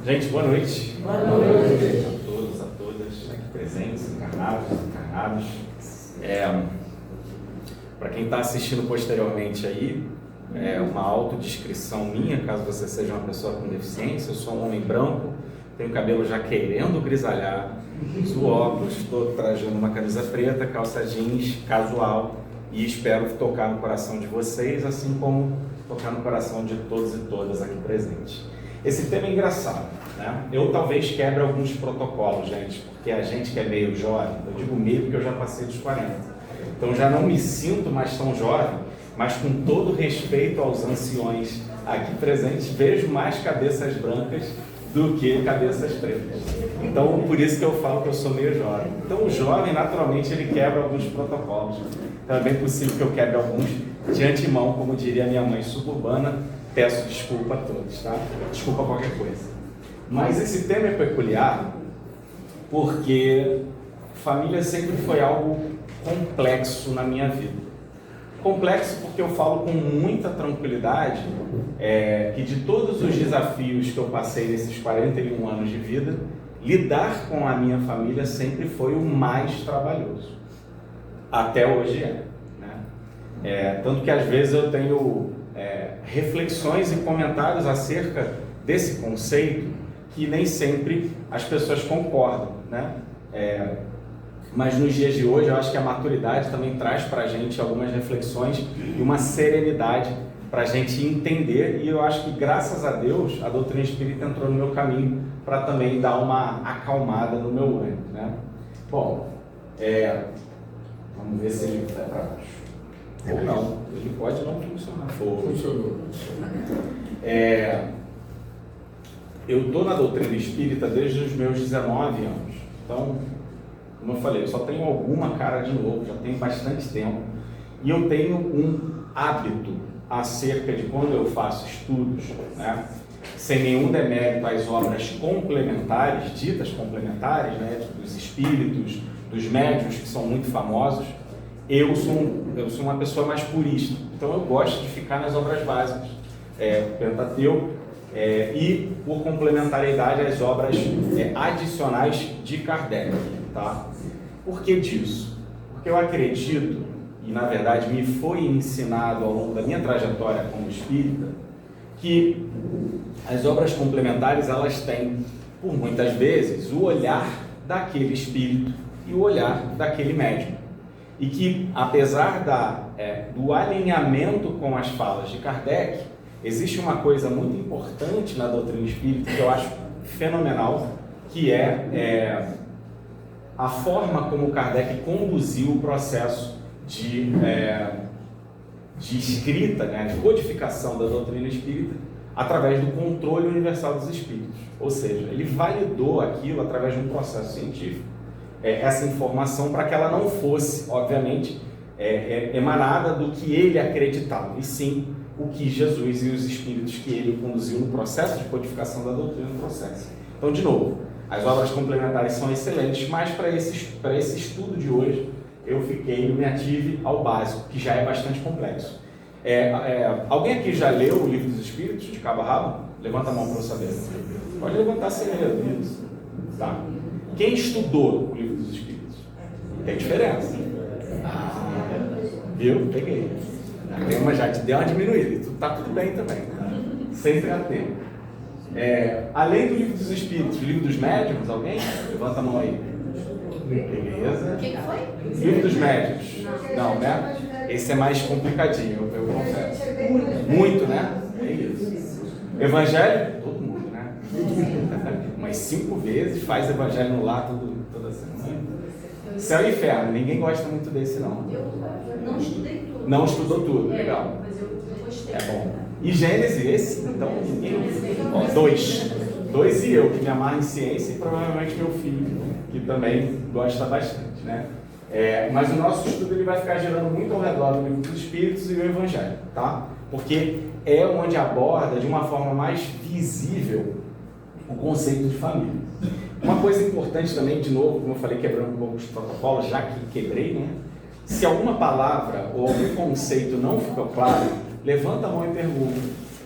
Gente, boa noite. Boa noite. A todos, a todas aqui presentes, encarnados, desencarnados. Para quem está assistindo posteriormente aí, é uma autodescrição minha, caso você seja uma pessoa com deficiência. Eu sou um homem branco, tenho cabelo já querendo grisalhar, uso óculos, estou trajando uma camisa preta, calça jeans, casual, e espero tocar no coração de vocês, assim como tocar no coração de todos e todas aqui presentes. Esse tema é engraçado, né? Eu talvez quebre alguns protocolos, gente, porque a gente que é meio jovem, eu digo meio porque eu já passei dos 40, então já não me sinto mais tão jovem, mas com todo respeito aos anciões aqui presentes, vejo mais cabeças brancas do que cabeças pretas. Então, por isso que eu falo que eu sou meio jovem. Então, o jovem, naturalmente, ele quebra alguns protocolos. Então, é bem possível que eu quebre alguns de antemão, como diria minha mãe suburbana. Peço desculpa a todos, tá? Desculpa qualquer coisa. Mas esse tema é peculiar porque família sempre foi algo complexo na minha vida. Complexo porque eu falo com muita tranquilidade que de todos os desafios que eu passei nesses 41 anos de vida, lidar com a minha família sempre foi o mais trabalhoso. Até hoje né? Tanto que às vezes eu tenho reflexões e comentários acerca desse conceito que nem sempre as pessoas concordam, né? Mas nos dias de hoje eu acho que a maturidade também traz para a gente algumas reflexões e uma serenidade para a gente entender, e eu acho que graças a Deus a doutrina espírita entrou no meu caminho para também dar uma acalmada no meu ânimo, né? Bom, vamos ver se ele vai para baixo. Ou não, ele pode não funcionar. Funcionou. Eu estou na doutrina espírita desde os meus 19 anos. Então, como eu falei, eu só tenho alguma cara de novo, já tenho bastante tempo. E eu tenho um hábito acerca de quando eu faço estudos, né, sem nenhum demérito às obras complementares, ditas complementares, né, dos espíritos, dos médiuns que são muito famosos. Eu sou uma pessoa mais purista, então eu gosto de ficar nas obras básicas, Pentateuco, e por complementariedade as obras adicionais de Kardec, tá? Por que disso? Porque eu acredito, e na verdade me foi ensinado ao longo da minha trajetória como espírita, que as obras complementares elas têm, por muitas vezes, o olhar daquele espírito e o olhar daquele médium. E que, apesar do alinhamento com as falas de Kardec, existe uma coisa muito importante na doutrina espírita que eu acho fenomenal, que é a forma como Kardec conduziu o processo de escrita, né, de codificação da doutrina espírita através do controle universal dos espíritos. Ou seja, ele validou aquilo através de um processo científico, essa informação, para que ela não fosse, obviamente, emanada do que ele acreditava, e sim o que Jesus e os espíritos que ele conduziu no processo de codificação da doutrina no processo. Então, de novo, as obras complementares são excelentes, mas para esse estudo de hoje eu me ative ao básico, que já é bastante complexo. Alguém aqui já leu o Livro dos Espíritos, de cabo a rabo? Levanta a mão para eu saber. Pode levantar sem medo. Isso. Tá. Quem estudou o Livro dos Espíritos? Tem diferença. Viu? Peguei. Já te deu uma diminuída. Tá tudo bem também. Sempre a tempo. Além do Livro dos Espíritos, o Livro dos Médiuns, alguém? Levanta a mão aí. Beleza. O que foi? Livro dos Médiuns. Não, né? Esse é mais complicadinho, eu confesso. Muito, né? É isso. Evangelho? Todo mundo, né? Umas 5 vezes, faz evangelho no lar toda semana. Céu e Inferno, ninguém gosta muito desse não. Eu não estudei tudo. Não estudou tudo, legal. Mas eu gostei. É bom. E Gênesis, esse? Então, ninguém... 2 e eu, que me amarro em ciência, e provavelmente meu filho, que também gosta bastante, né? Mas o nosso estudo ele vai ficar girando muito ao redor do Livro dos Espíritos e do Evangelho, tá? Porque é onde aborda de uma forma mais visível o conceito de família. Uma coisa importante também, de novo, como eu falei, quebrando um pouco os protocolos, já que quebrei, né? Se alguma palavra ou algum conceito não ficou claro, levanta a mão e pergunta.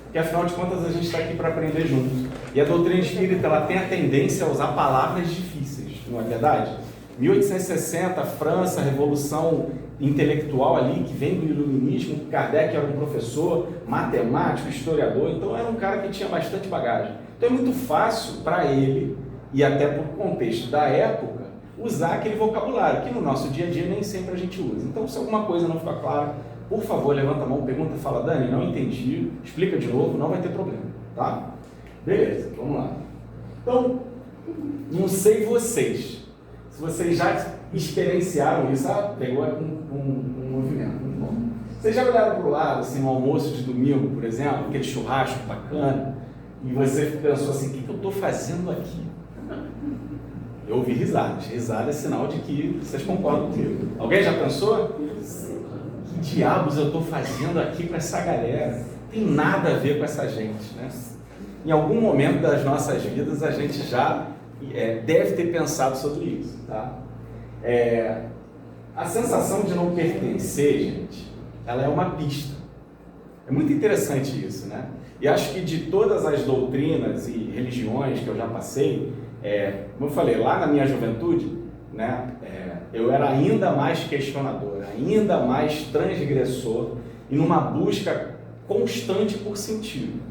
Porque afinal de contas a gente está aqui para aprender junto. E a doutrina espírita ela tem a tendência a usar palavras difíceis, não é verdade? 1860, França, Revolução Intelectual ali, que vem do Iluminismo. Kardec era um professor, matemático, historiador, então era um cara que tinha bastante bagagem. Então é muito fácil para ele, e até por contexto da época, usar aquele vocabulário, que no nosso dia a dia nem sempre a gente usa. Então, se alguma coisa não ficar clara, por favor, levanta a mão, pergunta, fala, Dani, não entendi, explica de novo, não vai ter problema, tá? Beleza, vamos lá. Então, não sei vocês, se vocês já experienciaram isso, pegou um movimento, muito bom. Vocês já olharam para o lado, assim, no almoço de domingo, por exemplo, aquele churrasco bacana, e você pensou assim, o que eu estou fazendo aqui? Eu ouvi risadas. Risada é sinal de que vocês concordam comigo. Alguém já pensou? Que diabos eu estou fazendo aqui com essa galera? Tem nada a ver com essa gente, né? Em algum momento das nossas vidas a gente já deve ter pensado sobre isso, tá? A sensação de não pertencer, gente, ela é uma pista. É muito interessante isso, né? E acho que de todas as doutrinas e religiões que eu já passei, como eu falei, lá na minha juventude, né, eu era ainda mais questionador, ainda mais transgressor e numa busca constante por sentido.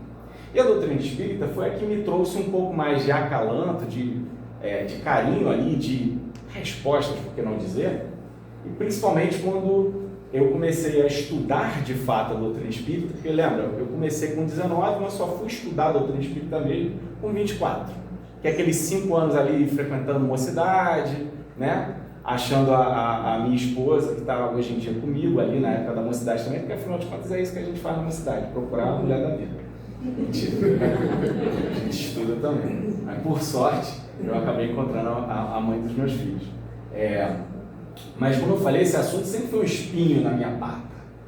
E a doutrina espírita foi a que me trouxe um pouco mais de acalanto, de carinho ali, de respostas, por que não dizer, e principalmente quando eu comecei a estudar de fato a doutrina espírita, porque lembra, eu comecei com 19, mas só fui estudar a doutrina espírita mesmo com 24. Que é aqueles 5 anos ali frequentando mocidade, né? Achando a minha esposa, que está hoje em dia comigo ali na época da mocidade também, porque afinal de contas é isso que a gente faz na mocidade, procurar a mulher da vida. Mentira. A gente estuda também. Mas por sorte, eu acabei encontrando a mãe dos meus filhos. Mas como eu falei, esse assunto sempre foi um espinho na minha pata.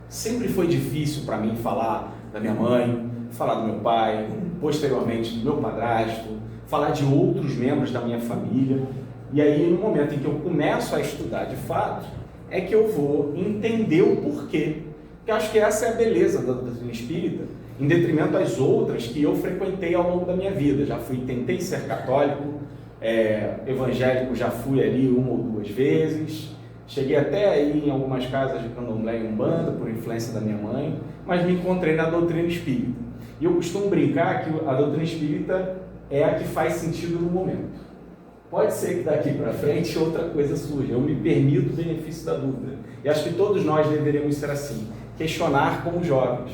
Sempre foi difícil para mim falar da minha mãe, falar do meu pai, posteriormente do meu padrasto, falar de outros membros da minha família. E aí, no momento em que eu começo a estudar de fato, é que eu vou entender o porquê. Porque eu acho que essa é a beleza da doutrina espírita, em detrimento às outras que eu frequentei ao longo da minha vida. Tentei ser católico, evangélico já fui ali 1 ou 2 vezes, cheguei até aí em algumas casas de candomblé e umbanda, por influência da minha mãe, mas me encontrei na doutrina espírita. E eu costumo brincar que a doutrina espírita é a que faz sentido no momento. Pode ser que daqui para frente outra coisa surja, eu me permito o benefício da dúvida. E acho que todos nós deveríamos ser assim, questionar como jovens,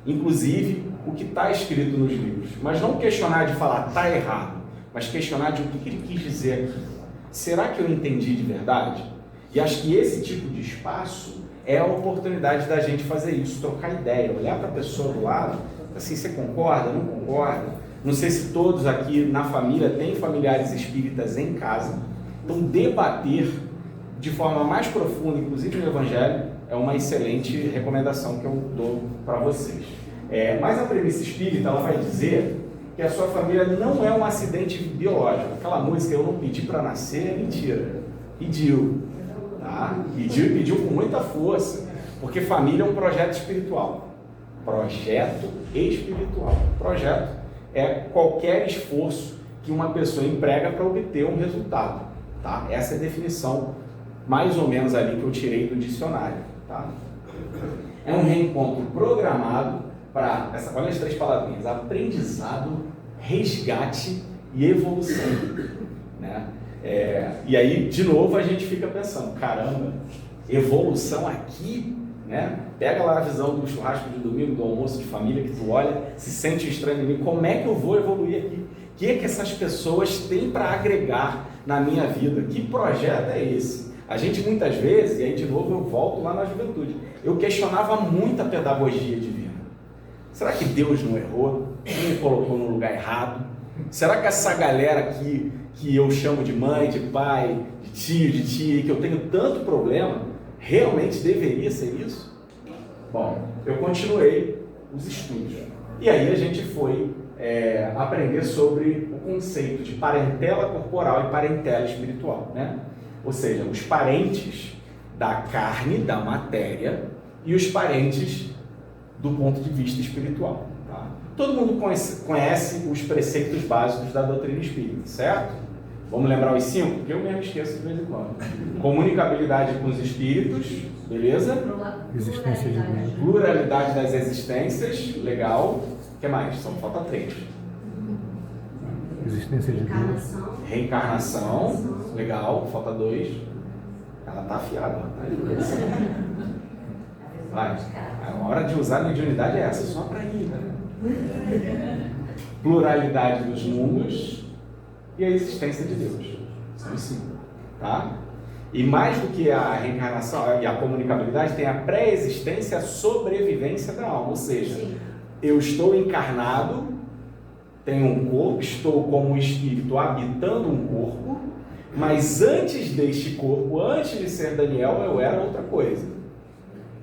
inclusive o que está escrito nos livros, mas não questionar de falar está errado, mas questionar de o que ele quis dizer aqui. Será que eu entendi de verdade? E acho que esse tipo de espaço é a oportunidade da gente fazer isso, trocar ideia, olhar para a pessoa do lado, assim, você concorda, não concorda? Não sei se todos aqui na família têm familiares espíritas em casa, então debater de forma mais profunda, inclusive no Evangelho, é uma excelente recomendação que eu dou para vocês. Mas a premissa espírita, ela vai dizer que a sua família não é um acidente biológico. Aquela música, eu não pedi para nascer, é mentira. Pediu, tá? Pediu e pediu com muita força, porque família é um projeto espiritual. Projeto espiritual. Projeto é qualquer esforço que uma pessoa emprega para obter um resultado, tá? Essa é a definição, mais ou menos ali que eu tirei do dicionário, tá? É um reencontro programado para, olha as 3 palavrinhas, aprendizado, resgate e evolução, né? E aí, de novo, a gente fica pensando, caramba, evolução aqui, né? Pega lá a visão do churrasco de domingo, do almoço de família, que tu olha, se sente estranho em mim, como é que eu vou evoluir aqui? O que é que essas pessoas têm para agregar na minha vida? Que projeto é esse? A gente muitas vezes, e aí de novo eu volto lá na juventude, eu questionava muito a pedagogia divina. Será que Deus não errou? Quem me colocou no lugar errado? Será que essa galera aqui, que eu chamo de mãe, de pai, de tio, de tia, que eu tenho tanto problema, realmente deveria ser isso? Bom, eu continuei os estudos. E aí a gente foi aprender sobre o conceito de parentela corporal e parentela espiritual, né? Ou seja, os parentes da carne, da matéria, e os parentes do ponto de vista espiritual, Tá? Todo mundo conhece os preceitos básicos da doutrina espírita, certo? Vamos lembrar os 5? Porque eu mesmo esqueço de vez em quando. Comunicabilidade com os espíritos, beleza? Existência de Deus. Pluralidade das existências, legal. O que mais? Falta 3. Existência de Deus. Reencarnação, legal. Falta 2. Ela tá afiada. Vai. A hora de usar a mediunidade é essa, só para ir, né? Pluralidade dos mundos e a existência de Deus. São os 5, tá? E mais do que a reencarnação e a comunicabilidade, tem a pré-existência e a sobrevivência da alma. Ou seja, eu estou encarnado, tenho um corpo, estou como um espírito habitando um corpo, mas antes deste corpo, antes de ser Daniel, eu era outra coisa,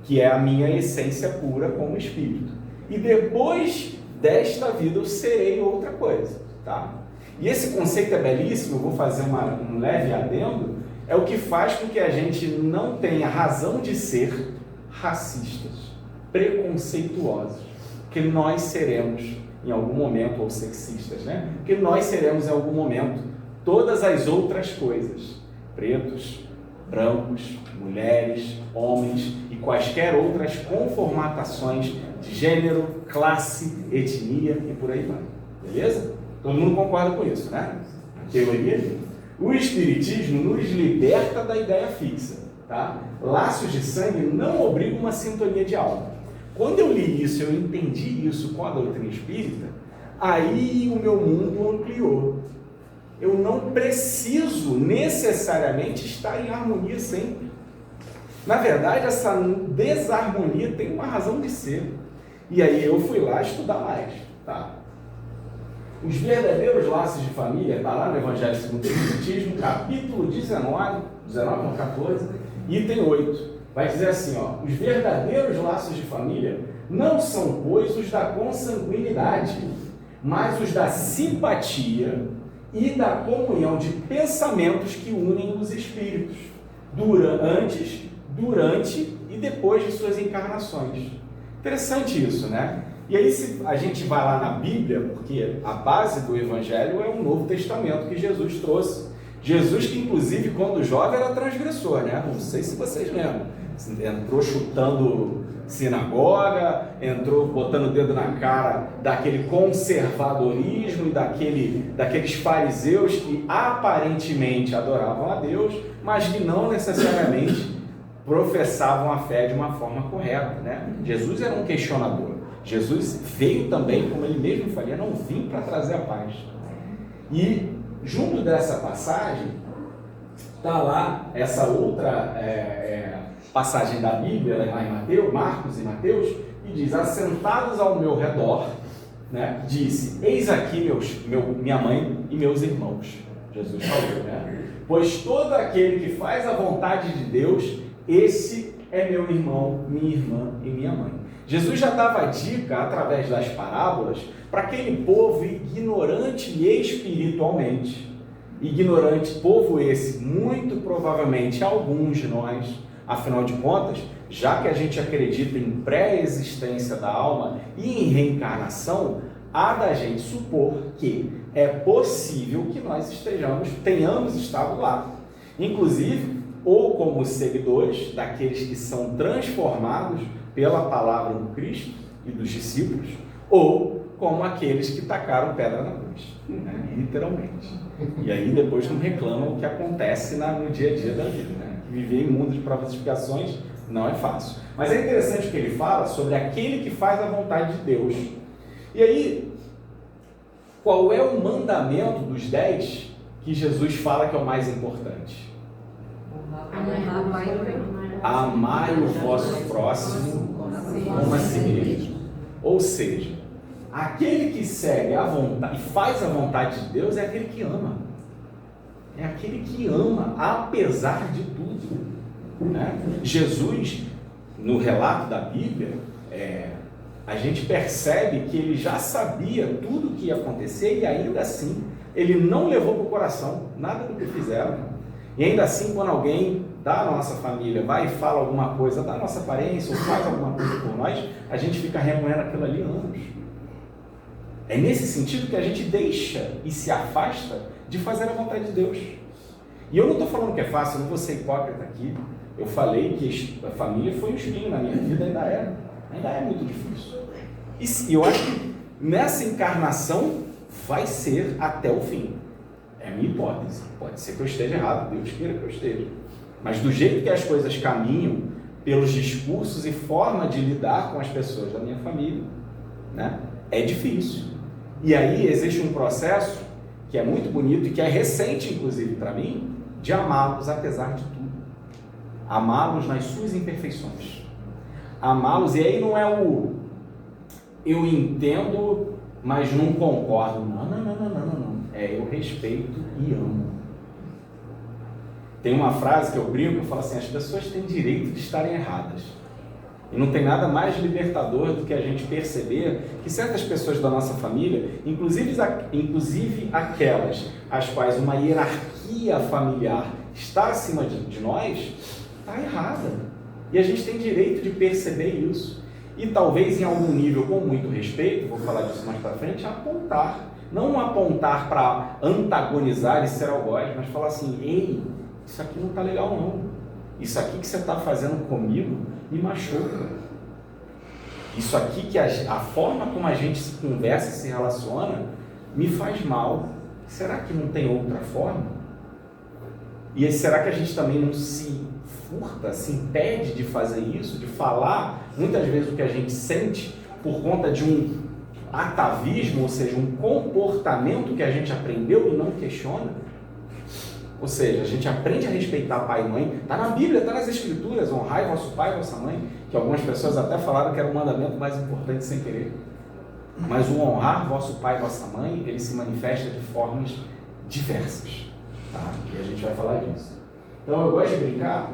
que é a minha essência pura como espírito. E depois desta vida eu serei outra coisa, tá? E esse conceito é belíssimo, eu vou fazer um leve adendo, é o que faz com que a gente não tenha razão de ser racistas, preconceituosos, que nós seremos em algum momento, ou sexistas, né? Que nós seremos em algum momento todas as outras coisas, pretos, brancos, mulheres, homens e quaisquer outras conformatações de gênero, classe, etnia e por aí vai, beleza? Todo mundo concorda com isso, né? A teoria. O Espiritismo nos liberta da ideia fixa, tá? Laços de sangue não obrigam uma sintonia de alma. Quando eu li isso, eu entendi isso com a doutrina espírita, aí o meu mundo ampliou. Eu não preciso necessariamente estar em harmonia sempre. Na verdade, essa desarmonia tem uma razão de ser. E aí eu fui lá estudar mais, tá? Os verdadeiros laços de família, está lá no Evangelho segundo o Espiritismo, capítulo 19, 14, item 8. Vai dizer assim, ó, os verdadeiros laços de família não são, pois, os da consanguinidade, mas os da simpatia e da comunhão de pensamentos que unem os espíritos, antes, durante e depois de suas encarnações. Interessante isso, né? E aí, se a gente vai lá na Bíblia, porque a base do Evangelho é o Novo Testamento que Jesus trouxe. Jesus, que inclusive, quando jovem, era transgressor, né? Não sei se vocês lembram. Entrou chutando sinagoga, entrou botando o dedo na cara daquele conservadorismo e daqueles fariseus que aparentemente adoravam a Deus, mas que não necessariamente professavam a fé de uma forma correta, né? Jesus era um questionador. Jesus veio também, como ele mesmo falou, não vim para trazer a paz. E junto dessa passagem está lá essa outra passagem da Bíblia, lá em Mateus, Marcos e Mateus, e diz: assentados ao meu redor, né, disse: eis aqui minha mãe e meus irmãos. Jesus falou, né? Pois todo aquele que faz a vontade de Deus, esse é meu irmão, minha irmã e minha mãe. Jesus já dava dica, através das parábolas, para aquele povo ignorante espiritualmente. Ignorante, povo esse, muito provavelmente alguns de nós, afinal de contas, já que a gente acredita em pré-existência da alma e em reencarnação, há da gente supor que é possível que nós tenhamos estado lá. Inclusive, ou como seguidores daqueles que são transformados pela palavra do Cristo e dos discípulos, ou como aqueles que tacaram pedra na cruz, né? Literalmente. E aí depois não reclamam o que acontece no dia a dia da vida, né? Viver em mundo de provas e expiações não é fácil. Mas é interessante o que ele fala sobre aquele que faz a vontade de Deus. E aí, qual é o mandamento dos 10 que Jesus fala que é o mais importante? Amai o vosso próximo como a si mesmo. Ou seja, aquele que segue a vontade e faz a vontade de Deus é aquele que ama. É aquele que ama, apesar de tudo, né? Jesus, no relato da Bíblia, a gente percebe que ele já sabia tudo o que ia acontecer e ainda assim ele não levou para o coração nada do que fizeram. E ainda assim, quando alguém da nossa família vai e fala alguma coisa da nossa aparência ou faz alguma coisa por nós, a gente fica remoendo aquilo ali anos. É nesse sentido que a gente deixa e se afasta de fazer a vontade de Deus. E eu não estou falando que é fácil, eu não vou ser hipócrita aqui. Eu falei que a família foi um espinho na minha vida, ainda é muito difícil. E eu acho que nessa encarnação vai ser até o fim. É a minha hipótese. Pode ser que eu esteja errado, Deus queira que eu esteja. Mas do jeito que as coisas caminham, pelos discursos e forma de lidar com as pessoas da minha família, né, é difícil. E aí existe um processo que é muito bonito e que é recente, inclusive, para mim, de amá-los apesar de tudo. Amá-los nas suas imperfeições. Amá-los, e aí não é o eu entendo, mas não concordo. Não. É eu respeito e amo. Tem uma frase que eu brinco, eu falo assim, as pessoas têm direito de estarem erradas. E não tem nada mais libertador do que a gente perceber que certas pessoas da nossa família, inclusive aquelas às quais uma hierarquia familiar está acima de nós, está errada. E a gente tem direito de perceber isso. E talvez em algum nível, com muito respeito, vou falar disso mais para frente, apontar. Não apontar para antagonizar e ser algoz, mas falar assim, ei, isso aqui não está legal não. Isso aqui que você está fazendo comigo me machuca. Isso aqui que a forma como a gente se conversa e se relaciona me faz mal. Será que não tem outra forma? E será que a gente também não se furta, se impede de fazer isso, de falar muitas vezes o que a gente sente por conta de um atavismo, ou seja, um comportamento que a gente aprendeu e não questiona? Ou seja, a gente aprende a respeitar pai e mãe, está na Bíblia, está nas Escrituras, honrai vosso pai e vossa mãe, que algumas pessoas até falaram que era o mandamento mais importante sem querer. Mas o honrar vosso pai e vossa mãe, ele se manifesta de formas diversas, tá? E a gente vai falar disso. Então eu gosto de brincar,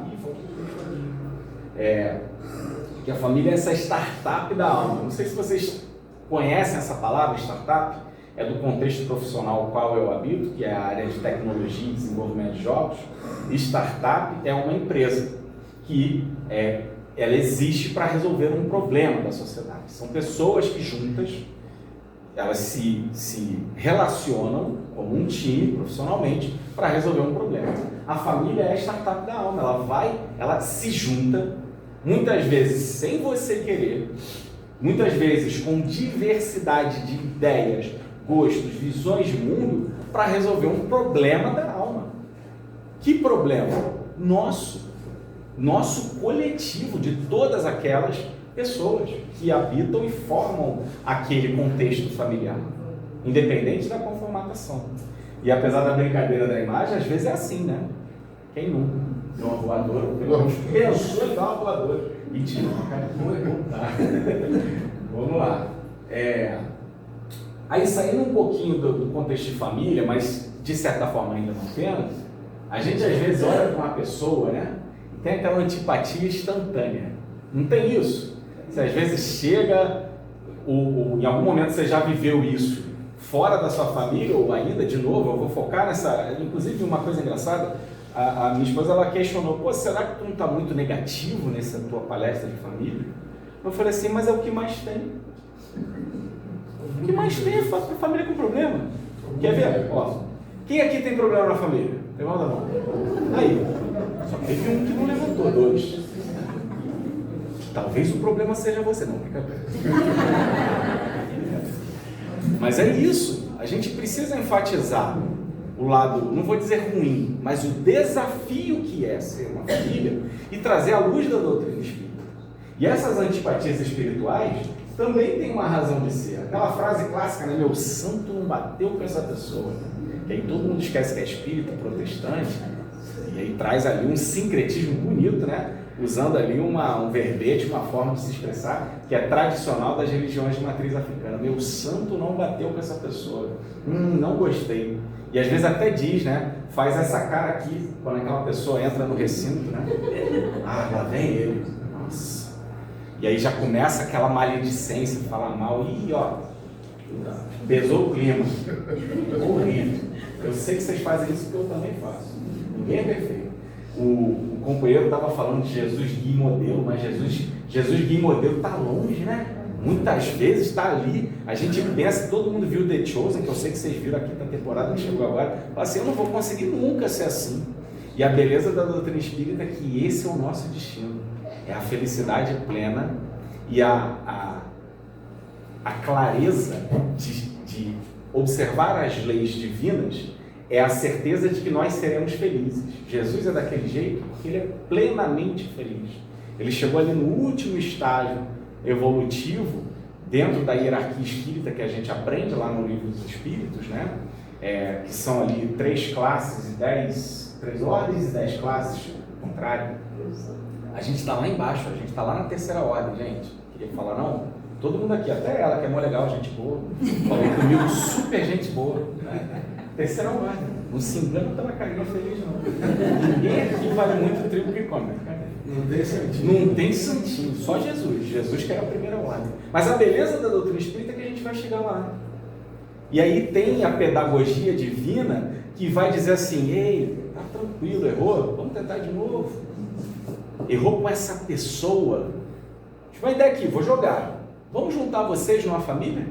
que a família é essa startup da alma. Não sei se vocês conhecem essa palavra, startup, é do contexto profissional ao qual eu habito, que é a área de tecnologia e desenvolvimento de jogos. Startup é uma empresa que ela existe para resolver um problema da sociedade. São pessoas que juntas, elas se relacionam como um time, profissionalmente, para resolver um problema. A família é a startup da alma, ela se junta, muitas vezes sem você querer, muitas vezes com diversidade de ideias, gostos, visões de mundo, para resolver um problema da alma. Que problema? Nosso coletivo, de todas aquelas pessoas que habitam e formam aquele contexto familiar, independente da conformação. E apesar da brincadeira da imagem, às vezes é assim, né? Quem nunca deu uma voadora, pensou em dar uma voadora e tirou uma cara de boa. Vamos lá. Aí, saindo um pouquinho do contexto de família, mas de certa forma ainda não tendo, a gente às vezes olha para uma pessoa, né? E tem aquela antipatia instantânea. Não tem isso? Você às vezes chega, em algum momento você já viveu isso fora da sua família, ou ainda, de novo, eu vou focar nessa, inclusive uma coisa engraçada, a minha esposa, ela questionou, será que tu não está muito negativo nessa tua palestra de família? Eu falei assim, mas é o que mais tem. O que mais tem é família com problema. Quer ver? Ó, quem aqui tem problema na família? Levanta a mão. Aí, só teve um que não levantou, 2. Talvez o problema seja você, não, fica perto. Mas é isso, a gente precisa enfatizar o lado, não vou dizer ruim, mas o desafio que é ser uma família e trazer a luz da doutrina espírita. E essas antipatias espirituais também tem uma razão de ser. Aquela frase clássica, né? Meu santo não bateu com essa pessoa. Que aí todo mundo esquece que é espírita, protestante, e aí traz ali um sincretismo bonito, né? Usando ali um verbete, uma forma de se expressar, que é tradicional das religiões de matriz africana. Meu santo não bateu com essa pessoa. Não gostei. E às vezes até diz, né? Faz essa cara aqui, quando aquela pessoa entra no recinto, né? Ah, lá vem ele. Nossa. E aí já começa aquela maledicência, falar mal, pesou o clima, horrível. Eu sei que vocês fazem isso porque eu também faço. Ninguém é perfeito. O companheiro estava falando de Jesus guia e modelo, mas Jesus guia e modelo está longe, né? Muitas vezes está ali, a gente pensa, todo mundo viu The Chosen, que eu sei que vocês viram aqui na temporada que chegou agora, fala assim, eu não vou conseguir nunca ser assim. E a beleza da doutrina espírita é que esse é o nosso destino, é a felicidade plena e a clareza de observar as leis divinas, é a certeza de que nós seremos felizes. Jesus é daquele jeito porque ele é plenamente feliz. Ele chegou ali no último estágio evolutivo, dentro da hierarquia espírita que a gente aprende lá no Livro dos Espíritos, né? Que são ali 3 classes e 3 ordens e 10 classes, ao contrário. A gente está lá embaixo, a gente está lá na 3ª ordem, gente. Queria falar, não, todo mundo aqui, até ela, que é mó legal, gente boa, falou comigo, super gente boa, né? 3ª ordem, não se engana pela carinha feliz, não. Ninguém aqui vale muito o trigo que come, cara. Não tem santinho. Não tem santinho, só Jesus. Jesus que era a primeira ordem. Mas a beleza da doutrina espírita é que a gente vai chegar lá. E aí tem a pedagogia divina que vai dizer assim, ei, tá tranquilo, errou? Vamos tentar de novo. Errou com essa pessoa. Uma ideia aqui, vou jogar. Vamos juntar vocês numa família?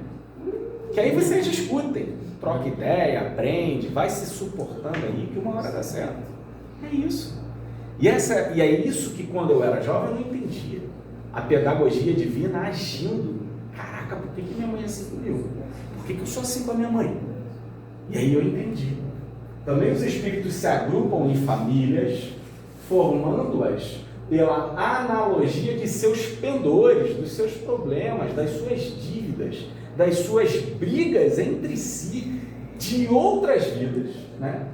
Que aí vocês discutem, troca ideia, aprende, vai se suportando aí que uma hora dá certo. É isso. E é isso que quando eu era jovem eu não entendia. A pedagogia divina agindo. Caraca, por que minha mãe é assim comigo? Por que eu sou assim com a minha mãe? E aí eu entendi. Também os espíritos se agrupam em famílias, formando-as pela analogia de seus pendores, dos seus problemas, das suas dívidas, das suas brigas entre si, de outras vidas, né?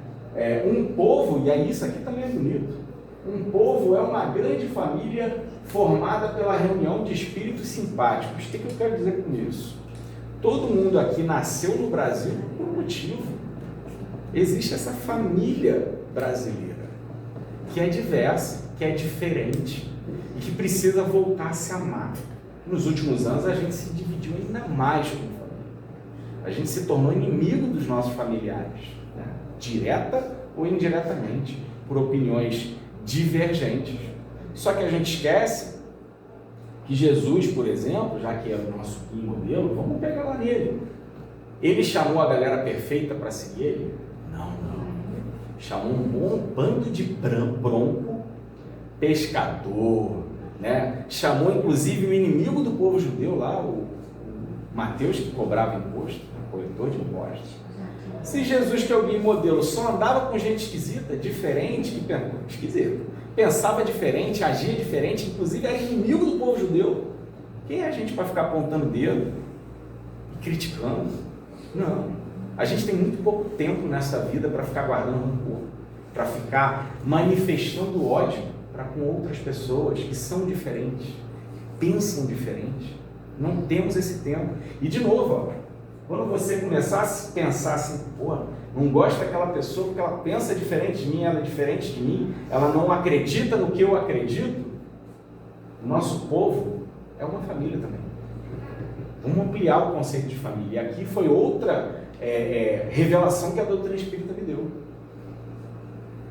Um povo, e aí isso aqui também é bonito, um povo é uma grande família formada pela reunião de espíritos simpáticos. O que eu quero dizer com isso? Todo mundo aqui nasceu no Brasil por um motivo. Existe essa família brasileira, que é diversa, que é diferente, e que precisa voltar a se amar. Nos últimos anos a gente se dividiu ainda mais como família. A gente se tornou inimigo dos nossos familiares, né? Direta ou indiretamente, por opiniões divergentes. Só que a gente esquece que Jesus, por exemplo, já que é o nosso modelo, vamos pegar lá nele. Ele chamou a galera perfeita para seguir ele? Não. Chamou um bom bando de bronco, pescador, né? Chamou inclusive o inimigo do povo judeu lá, o Mateus, que cobrava imposto, coletor de impostos. Se Jesus, que é alguém modelo, só andava com gente esquisita, diferente, pensava diferente, agia diferente, inclusive era inimigo do povo judeu, quem é a gente para ficar apontando o dedo e criticando? Não. A gente tem muito pouco tempo nessa vida para ficar guardando rancor, para ficar manifestando ódio para com outras pessoas que são diferentes, pensam diferente. Não temos esse tempo. E de novo, ó, quando você começar a pensar assim, pô, não gosto daquela pessoa porque ela pensa diferente de mim, ela é diferente de mim, ela não acredita no que eu acredito, o nosso povo é uma família também. Vamos ampliar o conceito de família. E aqui foi outra revelação que a doutrina espírita me deu.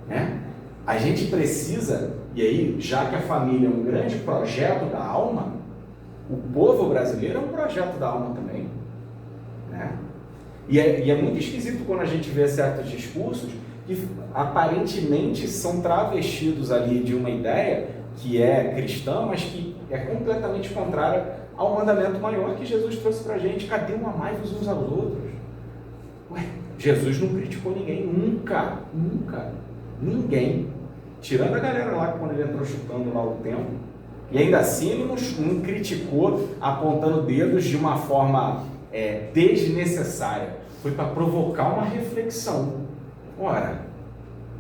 Né? A gente precisa, e aí, já que a família é um grande projeto da alma, o povo brasileiro é um projeto da alma também. Né? E é muito esquisito quando a gente vê certos discursos que aparentemente são travestidos ali de uma ideia que é cristã, mas que é completamente contrária ao mandamento maior que Jesus trouxe para a gente. Cadê o amai-vos uns aos outros? Ué, Jesus não criticou ninguém, nunca, ninguém. Tirando a galera lá quando ele entrou chutando lá o templo, e ainda assim ele não criticou apontando dedos de uma forma desnecessária. Foi para provocar uma reflexão. Ora,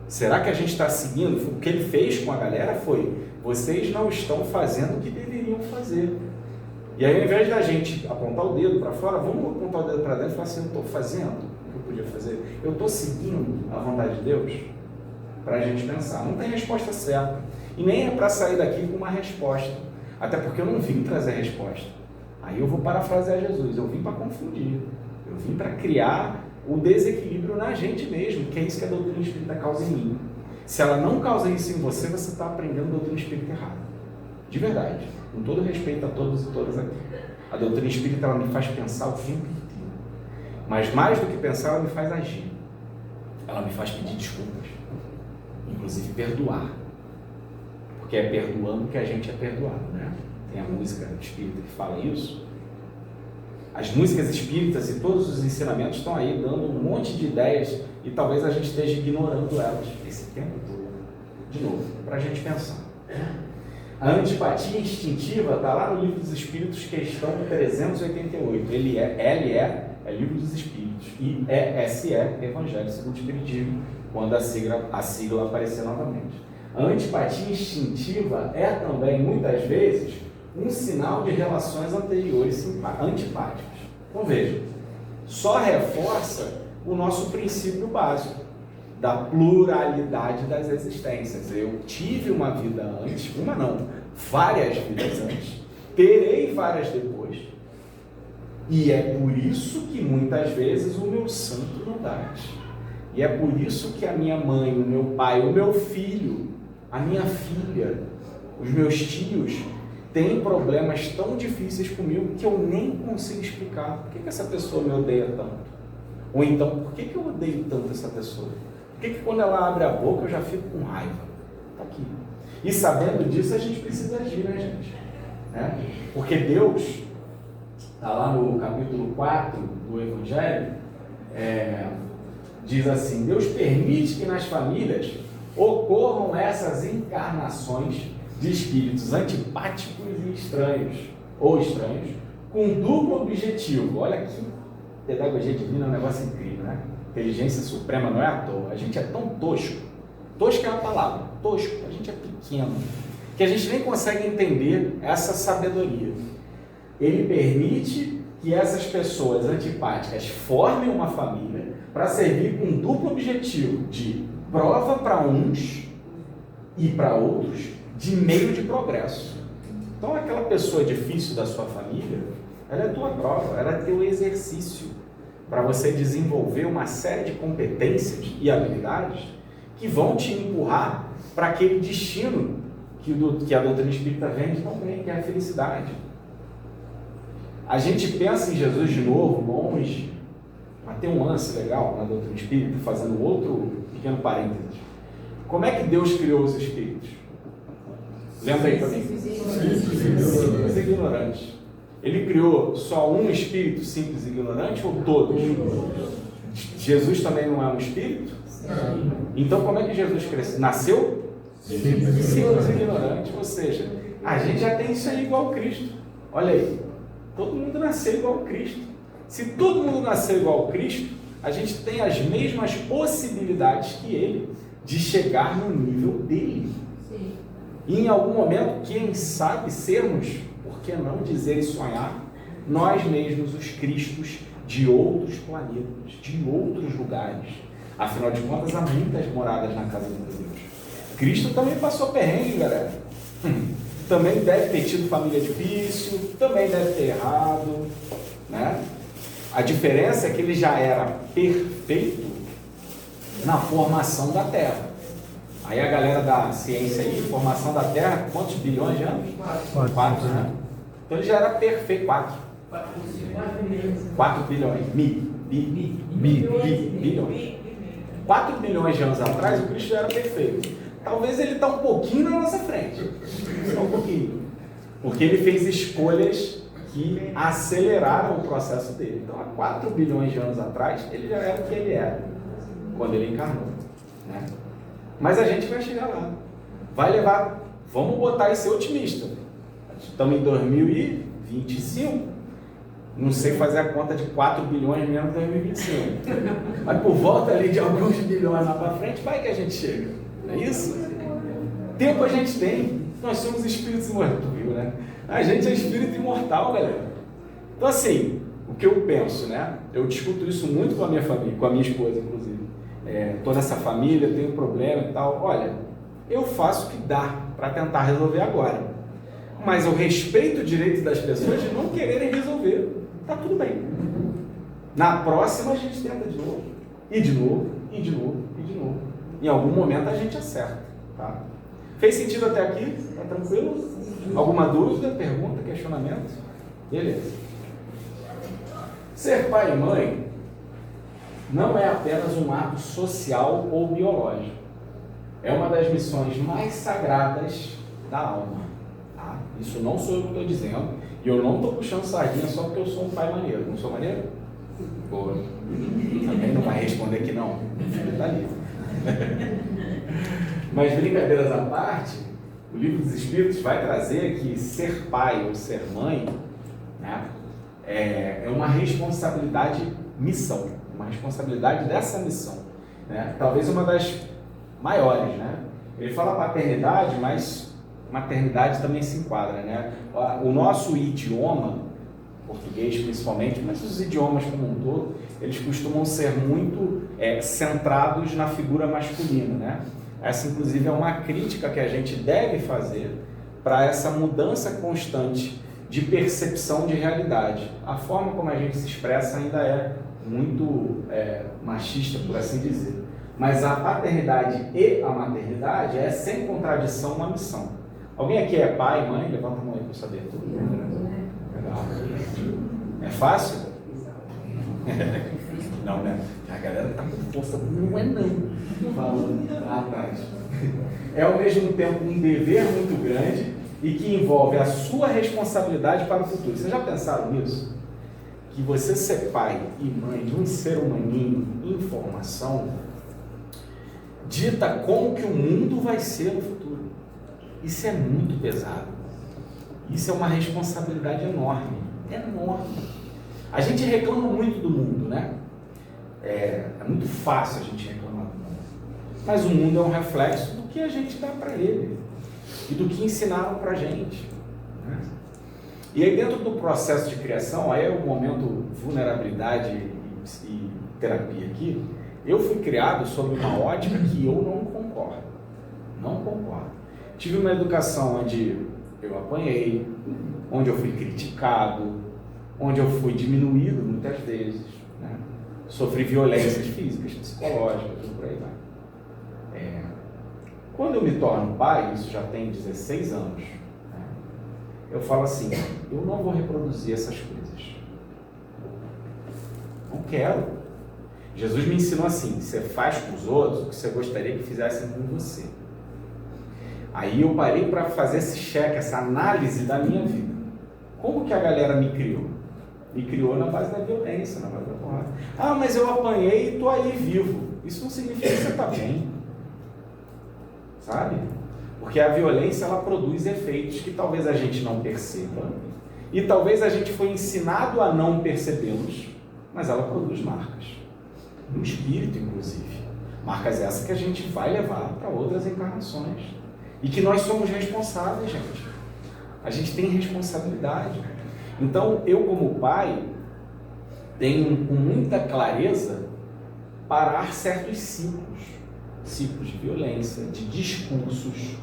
será que a gente está seguindo? O que ele fez com a galera foi: vocês não estão fazendo o que deveriam fazer. E aí, ao invés da gente apontar o dedo para fora, vamos apontar o dedo para dentro e falar assim: eu estou fazendo o que eu podia fazer? Eu estou seguindo a vontade de Deus? Para a gente pensar. Não tem resposta certa. E nem é para sair daqui com uma resposta. Até porque eu não vim trazer resposta. Aí eu vou parafrasear Jesus. Eu vim para confundir. Eu vim para criar o desequilíbrio na gente mesmo, que é isso que a doutrina espírita causa em mim. Se ela não causa isso em você, você está aprendendo a doutrina espírita errada. De verdade. Com todo respeito a todos e todas aqui. A doutrina espírita, ela me faz pensar o tempo inteiro. Mas mais do que pensar, ela me faz agir. Ela me faz pedir desculpas. Inclusive perdoar. Porque é perdoando que a gente é perdoado, né? Tem a música espírita que fala isso. As músicas espíritas e todos os ensinamentos estão aí dando um monte de ideias e talvez a gente esteja ignorando elas esse tempo todo. De novo, para a gente pensar. A antipatia instintiva está lá no Livro dos Espíritos, questão 388. LE é Livro dos Espíritos e ESE, Evangelho segundo o Espiritismo, quando a sigla aparecer novamente. A antipatia instintiva é também, muitas vezes, um sinal de relações anteriores antipáticas. Então veja, só reforça o nosso princípio básico da pluralidade das existências. Eu tive uma vida antes, uma não, várias vidas antes, terei várias depois. E é por isso que muitas vezes o meu santo não dá. E é por isso que a minha mãe, o meu pai, o meu filho, a minha filha, os meus tios têm problemas tão difíceis comigo que eu nem consigo explicar por que essa pessoa me odeia tanto. Ou então, por que eu odeio tanto essa pessoa? Por que quando ela abre a boca eu já fico com raiva? Está aqui. E sabendo disso, a gente precisa agir, né, gente? Porque Deus, está lá no capítulo 4 do Evangelho, diz assim: Deus permite que nas famílias ocorram essas encarnações de espíritos antipáticos e estranhos, com duplo objetivo. Olha aqui, pedagogia divina é um negócio incrível, né? Inteligência suprema não é à toa. A gente é tão tosco, tosco é a palavra, tosco, a gente é pequeno, que a gente nem consegue entender essa sabedoria. Ele permite que essas pessoas antipáticas formem uma família para servir com um duplo objetivo de prova para uns e para outros de meio de progresso. Então aquela pessoa difícil da sua família, ela é tua prova, ela é teu exercício para você desenvolver uma série de competências e habilidades que vão te empurrar para aquele destino que a doutrina espírita vende também, que é a felicidade. A gente pensa em Jesus de novo, longe, mas tem um lance legal na doutrina espírita, fazendo outro pequeno parênteses. Como é que Deus criou os espíritos? Lembra aí para mim? Simples e ignorantes. Ele criou só um espírito simples e ignorante ou todos? Jesus também não é um espírito? Então como é que Jesus cresceu? Nasceu? Simples e ignorante. Ou seja, a gente já tem isso aí igual a Cristo. Olha aí, todo mundo nasceu igual a Cristo. Se todo mundo nasceu igual a Cristo, a gente tem as mesmas possibilidades que Ele de chegar no nível dele. Sim. E em algum momento, quem sabe sermos, por que não dizer e sonhar, nós mesmos os Cristos de outros planetas, de outros lugares. Afinal de contas, há muitas moradas na casa de Deus. Cristo também passou perrengue, galera. Também deve ter tido família difícil, também deve ter errado, né? A diferença é que ele já era perfeito na formação da Terra. Aí a galera da ciência aí, formação da Terra, quantos bilhões de anos? 4, né? Então ele já era perfeito. 4 bilhões. Bilhões. 4 bilhões de anos atrás, o Cristo já era perfeito. Talvez ele está um pouquinho na nossa frente. Só um pouquinho. Porque ele fez escolhas que aceleraram o processo dele. Então, há 4 bilhões de anos atrás, ele já era o que ele era, quando ele encarnou, né? Mas a gente vai chegar lá. Vai levar, vamos botar e ser otimista. Estamos em 2025. Não sei fazer a conta de 4 bilhões mesmo em 2025. Mas por volta ali de alguns bilhões lá para frente, vai que a gente chega. Não é isso? Tempo a gente tem. Nós somos espíritos imortais, né? A gente é espírito imortal, galera. Então assim, o que eu penso, né? Eu discuto isso muito com a minha família, com a minha esposa, inclusive. Toda essa família tem um problema e tal. Olha, eu faço o que dá para tentar resolver agora. Mas eu respeito o direito das pessoas de não quererem resolver. Tá tudo bem. Na próxima a gente tenta de novo. E de novo, e de novo, e de novo. Em algum momento a gente acerta, tá? Fez sentido até aqui? Tá tranquilo? Alguma dúvida, pergunta, questionamento? Beleza. Ser pai e mãe não é apenas um ato social ou biológico. É uma das missões mais sagradas da alma. Tá? Isso não sou eu que estou dizendo. E eu não estou puxando sardinha só porque eu sou um pai maneiro. Não sou maneiro? Boa. Também não vai responder que não. O filho está ali. Mas brincadeiras à parte, o Livro dos Espíritos vai trazer que ser pai ou ser mãe, né, é uma responsabilidade missão, uma responsabilidade dessa missão, né? Talvez uma das maiores, né? Ele fala paternidade, mas maternidade também se enquadra, né? O nosso idioma, português principalmente, mas os idiomas como um todo, eles costumam ser muito centrados na figura masculina, né? Essa, inclusive, é uma crítica que a gente deve fazer para essa mudança constante de percepção de realidade. A forma como a gente se expressa ainda é muito machista, por assim dizer. Mas a paternidade e a maternidade é, sem contradição, uma missão. Alguém aqui é pai, mãe? Levanta a mão aí para eu saber tudo. Legal. É fácil? Não, né? A galera tá com força. Não é não. Falando lá atrás. É ao mesmo tempo um dever muito grande e que envolve a sua responsabilidade para o futuro. Vocês já pensaram nisso? Que você ser pai e mãe de um ser humaninho em formação dita como que o mundo vai ser no futuro. Isso é muito pesado. Isso é uma responsabilidade enorme. Enorme. A gente reclama muito do mundo, né? É muito fácil a gente reclamar do mundo. Mas o mundo é um reflexo do que a gente dá para ele e do que ensinaram para a gente, né? E aí, dentro do processo de criação, aí é o momento vulnerabilidade e terapia aqui, eu fui criado sob uma ótica que eu não concordo. Não concordo. Tive uma educação onde eu apanhei, onde eu fui criticado, onde eu fui diminuído muitas vezes, né? Sofri violências físicas, psicológicas, e por aí vai. Quando eu me torno pai, isso já tem 16 anos, né? Eu falo assim, eu não vou reproduzir essas coisas. Não quero. Jesus me ensinou assim, você faz com os outros o que você gostaria que fizessem com você. Aí eu parei para fazer esse cheque, essa análise da minha vida. Como que a galera me criou? Me criou na base da violência, na base da porrada. Ah, mas eu apanhei e estou aí vivo. Isso não significa que você está bem. Sabe? Porque a violência, ela produz efeitos que talvez a gente não perceba. E talvez a gente foi ensinado a não percebê-los, mas ela produz marcas. No espírito, inclusive. Marcas essas que a gente vai levar para outras encarnações. E que nós somos responsáveis, gente. A gente tem responsabilidade. Então, eu como pai, tenho com muita clareza parar certos ciclos de violência, de discursos.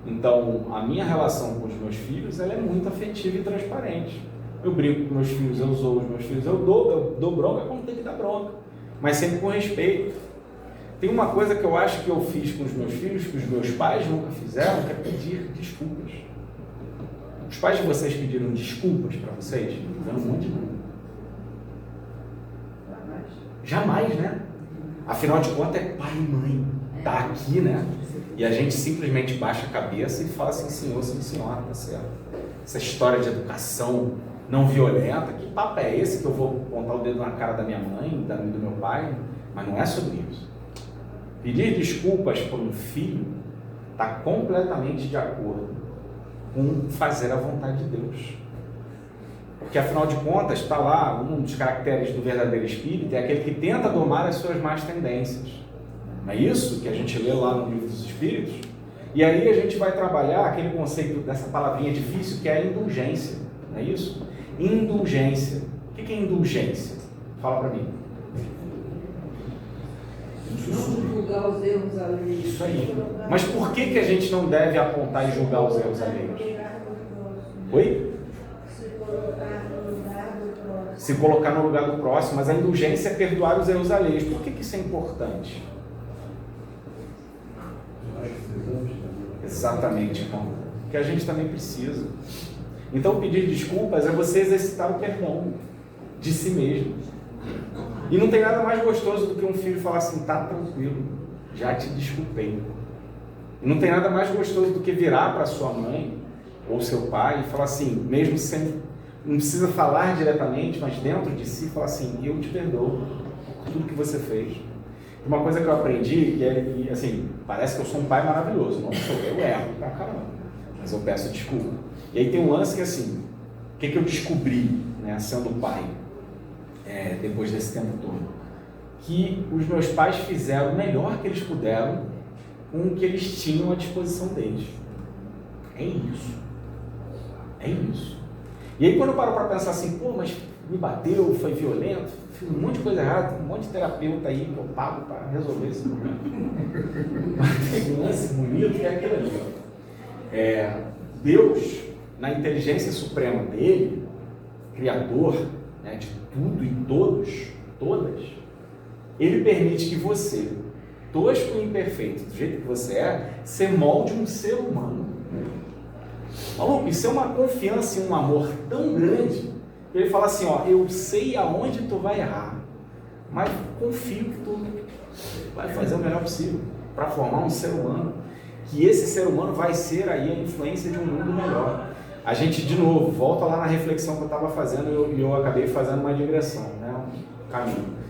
Então, a minha relação com os meus filhos, ela é muito afetiva e transparente. Eu brinco com meus filhos, eu zoo os meus filhos, eu dou bronca quando tem que dar bronca, mas sempre com respeito. Tem uma coisa que eu acho que eu fiz com os meus filhos, que os meus pais nunca fizeram, que é pedir desculpas. Os pais de vocês pediram desculpas para vocês? Não, um monte de não. Jamais, né? Afinal de contas, é pai e mãe. Tá aqui, né? E a gente simplesmente baixa a cabeça e fala assim, senhor, sim, senhora, tá certo. Essa história de educação não violenta, que papo é esse que eu vou apontar o dedo na cara da minha mãe, do meu pai? Mas não é sobre isso. Pedir desculpas por um filho está completamente de acordo com fazer a vontade de Deus. Porque, afinal de contas, está lá, um dos caracteres do verdadeiro espírito é aquele que tenta domar as suas más tendências. Não é isso que a gente lê lá no Livro dos Espíritos? E aí a gente vai trabalhar aquele conceito dessa palavrinha difícil que é a indulgência. Não é isso? Indulgência. O que é indulgência? Fala para mim. Não julgar os erros alheios. Isso aí. Mas por que a gente não deve apontar e julgar os erros alheios? Oi? Se colocar no lugar do próximo. Mas a indulgência é perdoar os erros alheios. Por que isso é importante? Exatamente, irmão. Porque a gente também precisa. Então, pedir desculpas é você exercitar o perdão de si mesmo. E não tem nada mais gostoso do que um filho falar assim, tá tranquilo, já te desculpei. E não tem nada mais gostoso do que virar para sua mãe ou seu pai e falar assim, mesmo sem, não precisa falar diretamente, mas dentro de si, falar assim, eu te perdoo por tudo que você fez. Uma coisa que eu aprendi, que é que, assim, parece que eu sou um pai maravilhoso, não sou, eu erro pra caramba, mas eu peço desculpa. E aí tem um lance que, assim, o que eu descobri, né, sendo pai, depois desse tempo todo? Que os meus pais fizeram o melhor que eles puderam com o que eles tinham à disposição deles. É isso. É isso. E aí quando eu paro para pensar assim, pô, mas me bateu, foi violento, fiz um monte de coisa errada, tem um monte de terapeuta aí que eu pago para resolver esse problema. Mas tem um lance bonito que é aquilo ali. Deus, na inteligência suprema dele, criador, né, de tudo e todas, ele permite que você, tosco e imperfeito, do jeito que você é, se molde um ser humano. Maluco, isso é uma confiança e um amor tão grande, que ele fala assim, ó, eu sei aonde tu vai errar, mas confio que tu vai fazer o melhor possível para formar um ser humano, que esse ser humano vai ser aí a influência de um mundo melhor. A gente, de novo, volta lá na reflexão que eu estava fazendo e eu acabei fazendo uma digressão, né? Um caminho.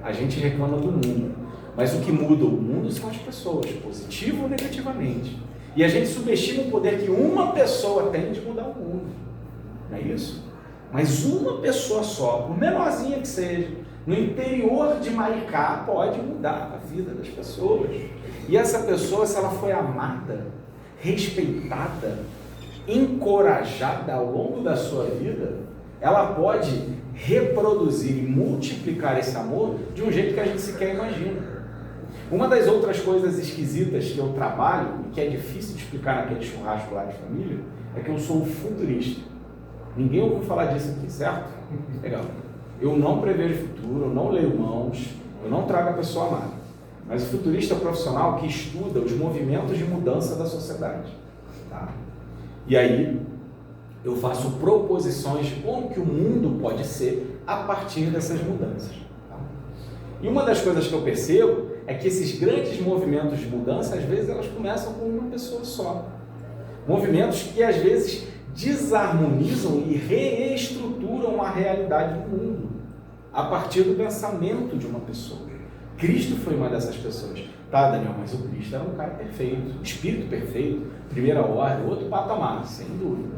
A gente reclama do mundo, mas o que muda o mundo são as pessoas, positivo ou negativamente. E a gente subestima o poder que uma pessoa tem de mudar o mundo, não é isso? Mas uma pessoa só, por menorzinha que seja, no interior de Maricá, pode mudar a vida das pessoas. E essa pessoa, se ela foi amada, respeitada, encorajada ao longo da sua vida, ela pode reproduzir e multiplicar esse amor de um jeito que a gente sequer imagina. Uma das outras coisas esquisitas que eu trabalho, e que é difícil de explicar naquele churrasco lá de família, é que eu sou futurista. Ninguém ouviu falar disso aqui, certo? Legal. Eu não prevejo futuro, eu não leio mãos, eu não trago a pessoa amada. Mas o futurista é o profissional que estuda os movimentos de mudança da sociedade. Tá? E aí, eu faço proposições de como que o mundo pode ser a partir dessas mudanças. Tá? E uma das coisas que eu percebo é que esses grandes movimentos de mudança, às vezes, elas começam com uma pessoa só. Movimentos que, às vezes, desarmonizam e reestruturam a realidade do mundo a partir do pensamento de uma pessoa. Cristo foi uma dessas pessoas. Tá, Daniel, mas o Cristo era um cara perfeito, espírito perfeito, primeira ordem, outro patamar, sem dúvida.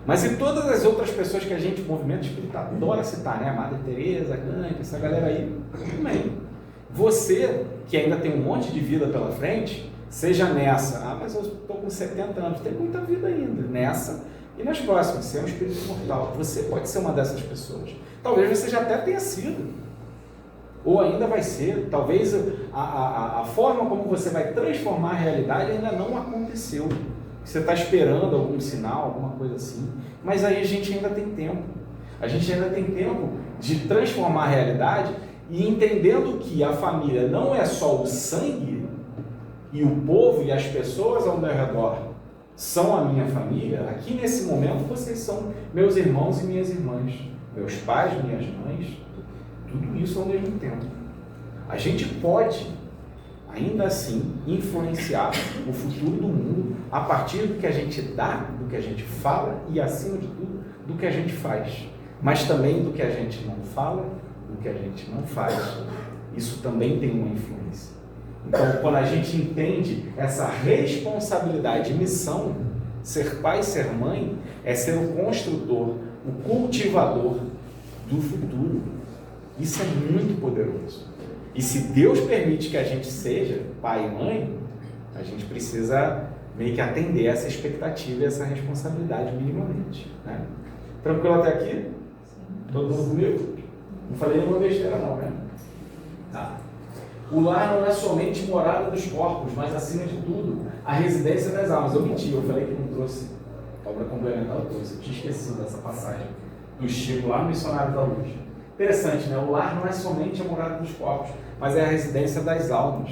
Mas e todas as outras pessoas que a gente, movimento espiritual, adora citar, né? Madre Teresa, Gandhi, essa galera aí, também. Você, que ainda tem um monte de vida pela frente, seja nessa, mas eu estou com 70 anos, tem muita vida ainda, nessa e nas próximas, você é um espírito imortal, você pode ser uma dessas pessoas. Talvez você já até tenha sido, ou ainda vai ser, talvez a forma como você vai transformar a realidade ainda não aconteceu. Você está esperando algum sinal, alguma coisa assim, mas aí a gente ainda tem tempo. A gente ainda tem tempo de transformar a realidade e entendendo que a família não é só o sangue e o povo e as pessoas ao meu redor são a minha família. Aqui nesse momento vocês são meus irmãos e minhas irmãs, meus pais, minhas mães, tudo isso ao mesmo tempo. A gente pode, ainda assim, influenciar o futuro do mundo a partir do que a gente dá, do que a gente fala e, acima de tudo, do que a gente faz. Mas também do que a gente não fala, do que a gente não faz. Isso também tem uma influência. Então, quando a gente entende essa responsabilidade e missão, ser pai e ser mãe é ser o construtor, o cultivador do futuro. Isso é muito poderoso. E se Deus permite que a gente seja pai e mãe, a gente precisa meio que atender essa expectativa e essa responsabilidade minimamente. Né? Tranquilo até aqui? Todo mundo comigo? Não falei nenhuma besteira não, né? Tá. O lar não é somente morada dos corpos, mas acima de tudo, a residência das almas. Eu menti, eu falei que não trouxe obra complementar, eu trouxe. Eu tinha esquecido dessa passagem do Chico lá no Missionário da Luz. Interessante, né? O lar não é somente a morada dos corpos, mas é a residência das almas.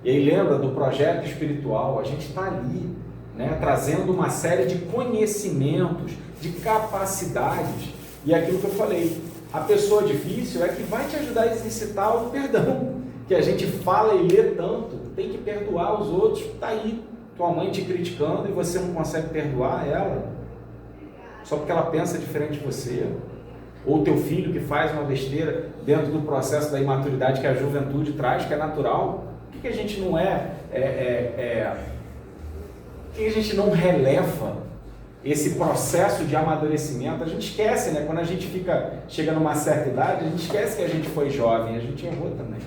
E aí lembra do projeto espiritual, a gente está ali né? Trazendo uma série de conhecimentos, de capacidades. E aquilo que eu falei, a pessoa difícil é que vai te ajudar a exercitar o perdão, que a gente fala e lê tanto, tem que perdoar os outros, tá aí, tua mãe te criticando e você não consegue perdoar ela, só porque ela pensa diferente de você, ou teu filho que faz uma besteira dentro do processo da imaturidade que a juventude traz, que é natural. Por que a gente não por que a gente não releva esse processo de amadurecimento? A gente esquece, né? Quando a gente chega numa certa idade, a gente esquece que a gente foi jovem, a gente errou também.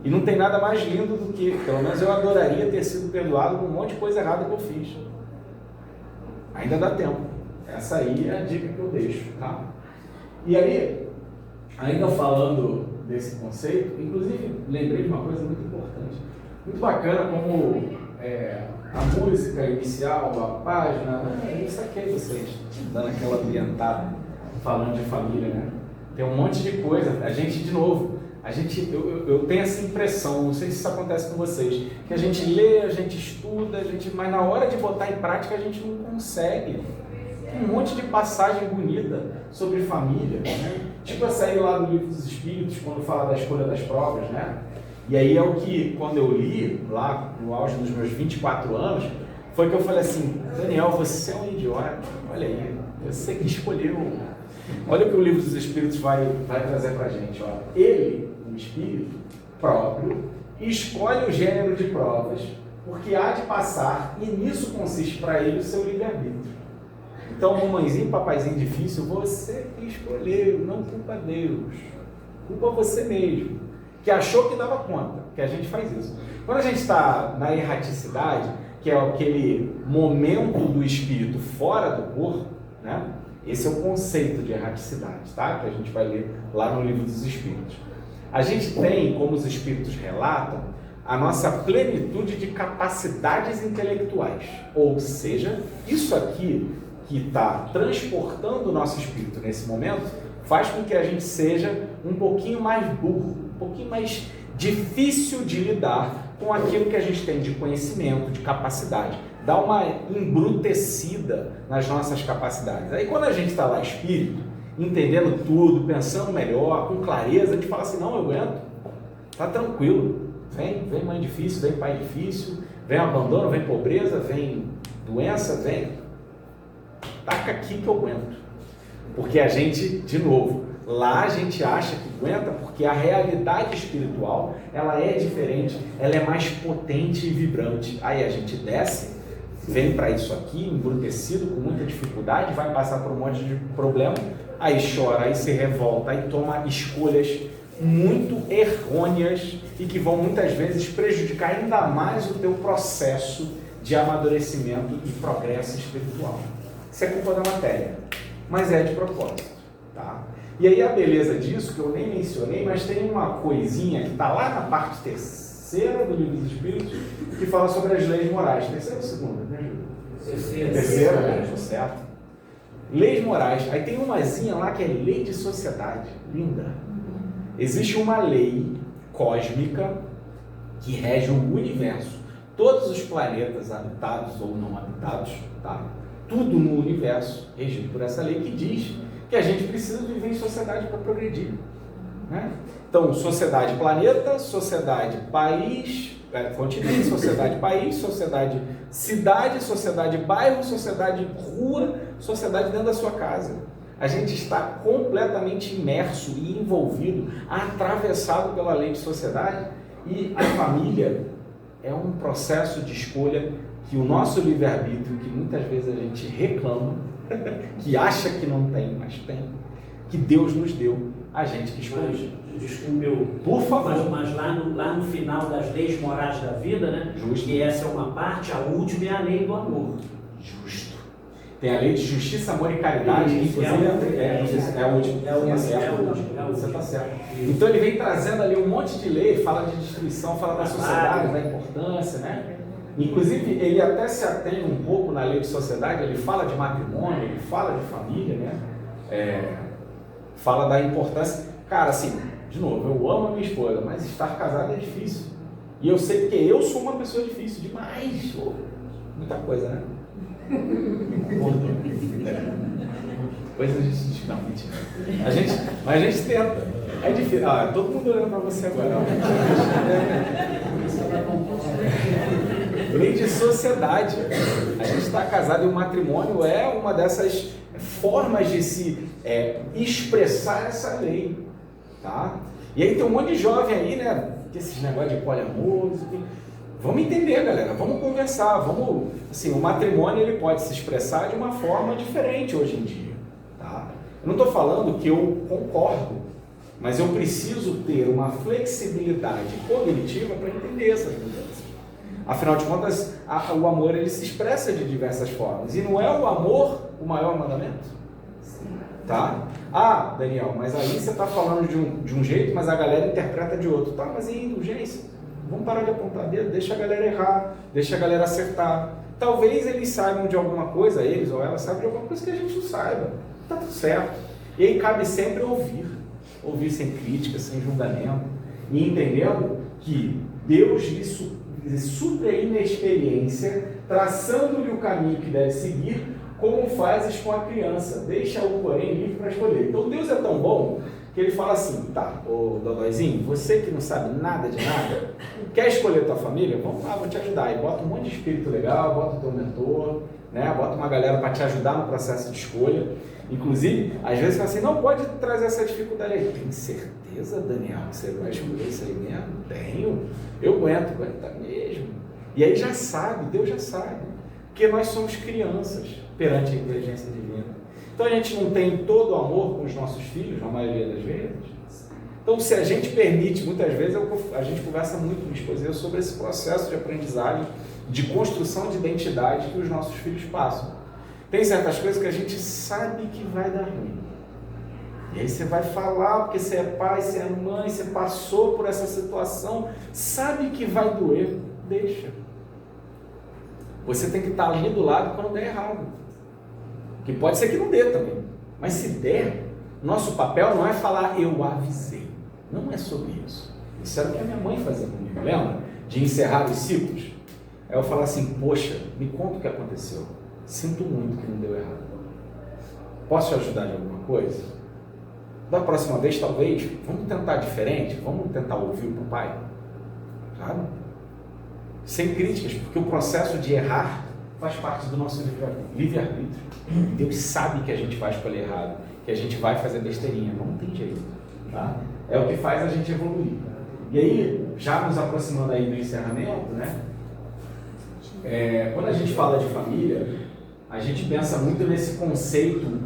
E não tem nada mais lindo do que, pelo menos eu adoraria ter sido perdoado por um monte de coisa errada que eu fiz. Ainda dá tempo. Essa aí é a dica que eu deixo, tá? E aí, ainda falando desse conceito, inclusive lembrei de uma coisa muito importante, muito bacana como a música inicial, a página, eu saquei vocês, dando aquela ambientada, falando de família, né? Tem um monte de coisa, a gente, de novo, eu tenho essa impressão, não sei se isso acontece com vocês, que a gente lê, a gente estuda, mas na hora de botar em prática a gente não consegue. Tem um monte de passagem bonita sobre família, né? Tipo essa aí lá do Livro dos Espíritos, quando fala da escolha das provas, né? E aí é o que, quando eu li, lá no auge dos meus 24 anos, foi que eu falei assim, Daniel, você é um idiota, olha aí, você que escolheu. Olha o que o Livro dos Espíritos vai trazer pra gente, ó. Ele, o Espírito próprio, escolhe o gênero de provas, porque há de passar, e nisso consiste para ele o seu livre-arbítrio. Então, mamãezinho, papaizinho difícil, você que escolheu, não culpa Deus, culpa você mesmo, que achou que dava conta, que a gente faz isso. Quando a gente está na erraticidade, que é aquele momento do espírito fora do corpo, né? Esse é o conceito de erraticidade, tá? Que a gente vai ler lá no Livro dos Espíritos. A gente tem, como os espíritos relatam, a nossa plenitude de capacidades intelectuais, ou seja, isso aqui que está transportando o nosso espírito nesse momento, faz com que a gente seja um pouquinho mais burro, um pouquinho mais difícil de lidar com aquilo que a gente tem de conhecimento, de capacidade. Dá uma embrutecida nas nossas capacidades. Aí quando a gente está lá espírito, entendendo tudo, pensando melhor, com clareza, a gente fala assim, não, eu aguento, tá tranquilo, vem mãe difícil, vem pai difícil, vem abandono, vem pobreza, vem doença, vem... Taca aqui que eu aguento. Porque a gente, de novo, lá a gente acha que aguenta porque a realidade espiritual, ela é diferente, ela é mais potente e vibrante. Aí a gente desce, vem para isso aqui, embrutecido, com muita dificuldade, vai passar por um monte de problema, aí chora, aí se revolta, aí toma escolhas muito errôneas e que vão muitas vezes prejudicar ainda mais o teu processo de amadurecimento e progresso espiritual. Isso é culpa da matéria, mas é de propósito, tá? E aí a beleza disso, que eu nem mencionei, mas tem uma coisinha que está lá na parte terceira do Livro dos Espíritos, que fala sobre as leis morais. Terceira ou segunda, né, Júlio? Terceira, né? Estou certo. Leis morais. Aí tem umazinha lá que é lei de sociedade. Linda. Existe uma lei cósmica que rege o universo. Todos os planetas habitados ou não habitados, tá? Tudo no universo regido por essa lei que diz que a gente precisa viver em sociedade para progredir, né? Então, sociedade planeta, sociedade país, continente, sociedade país, sociedade cidade, sociedade bairro, sociedade rua, sociedade dentro da sua casa. A gente está completamente imerso e envolvido, atravessado pela lei de sociedade, e a família é um processo de escolha que o nosso livre-arbítrio, que muitas vezes a gente reclama, que acha que não tem, mas tem, que Deus nos deu, a gente que escolhe. Desculpe, por favor. Mas lá no final das leis morais da vida, né? Justo. Que essa é uma parte, a última é a lei do amor. Justo. Tem a lei de justiça, amor e caridade, que inclusive é a última. Você está certo. Então ele vem trazendo ali um monte de lei, fala de destruição, fala da sociedade, da importância, né? Inclusive, ele até se atém um pouco na lei de sociedade, ele fala de matrimônio, ele fala de família, né? Fala da importância. Cara, assim, de novo, eu amo a minha esposa, mas estar casado é difícil. E eu sei que eu sou uma pessoa difícil demais. Muita coisa, né? Acordou. Coisa a gente... Não, mentira. Mas a gente tenta. É difícil. Ah, todo mundo olhando pra você agora. Lei de sociedade. A gente está casado e o matrimônio é uma dessas formas de se expressar essa lei. Tá? E aí tem um monte de jovem aí, né? Esses negócios de poliamor. Vamos entender, galera. Vamos conversar. Vamos, assim, o matrimônio ele pode se expressar de uma forma diferente hoje em dia. Tá? Eu não estou falando que eu concordo, mas eu preciso ter uma flexibilidade cognitiva para entender essas mudanças. Afinal de contas, o amor ele se expressa de diversas formas. E não é o amor o maior mandamento? Tá? Ah, Daniel, mas aí você está falando de um jeito, mas a galera interpreta de outro. Tá, mas e indulgência? Vamos parar de apontar dedo, deixa a galera errar, deixa a galera acertar. Talvez eles saibam de alguma coisa, eles ou elas saibam de alguma coisa que a gente não saiba. Tá tudo certo. E aí cabe sempre ouvir sem crítica, sem julgamento, e entendendo que Deus lhe supre a inexperiência, traçando-lhe o caminho que deve seguir, como fazes com a criança, deixa-o, porém, livre para escolher. Então Deus é tão bom que ele fala assim, tá, ô Dodóizinho, você que não sabe nada de nada, quer escolher tua família? Vamos lá, vou te ajudar. E bota um monte de espírito legal, bota o teu mentor, né? Bota uma galera para te ajudar no processo de escolha. Inclusive, às vezes fala assim, não pode trazer essa dificuldade aí. Tem certeza, Daniel, que você vai escolher isso aí mesmo? Tenho. Eu aguenta mesmo. E aí já sabe, Deus já sabe. Porque nós somos crianças perante a inteligência divina. Então a gente não tem todo o amor com os nossos filhos, na maioria das vezes. Então se a gente permite, muitas vezes a gente conversa muito, minha esposa e eu, sobre esse processo de aprendizagem, de construção de identidade que os nossos filhos passam. Tem certas coisas que a gente sabe que vai dar ruim. E aí você vai falar, porque você é pai, você é mãe, você passou por essa situação, sabe que vai doer, deixa. Você tem que estar ali do lado quando der errado. Que pode ser que não dê também. Mas se der, nosso papel não é falar eu avisei. Não é sobre isso. Isso era o que a minha mãe fazia comigo, lembra? De encerrar os ciclos. Aí eu falo assim, poxa, me conta o que aconteceu. Sinto muito que não deu errado. Posso te ajudar de alguma coisa? Da próxima vez, talvez, vamos tentar diferente? Vamos tentar ouvir o papai? Sabe? Sem críticas, porque o processo de errar faz parte do nosso livre-arbítrio. Deus sabe que a gente vai escolher errado, que a gente vai fazer besteirinha, não tem jeito. Tá? É o que faz a gente evoluir. E aí, já nos aproximando aí do encerramento, né? Quando a gente fala de família, a gente pensa muito nesse conceito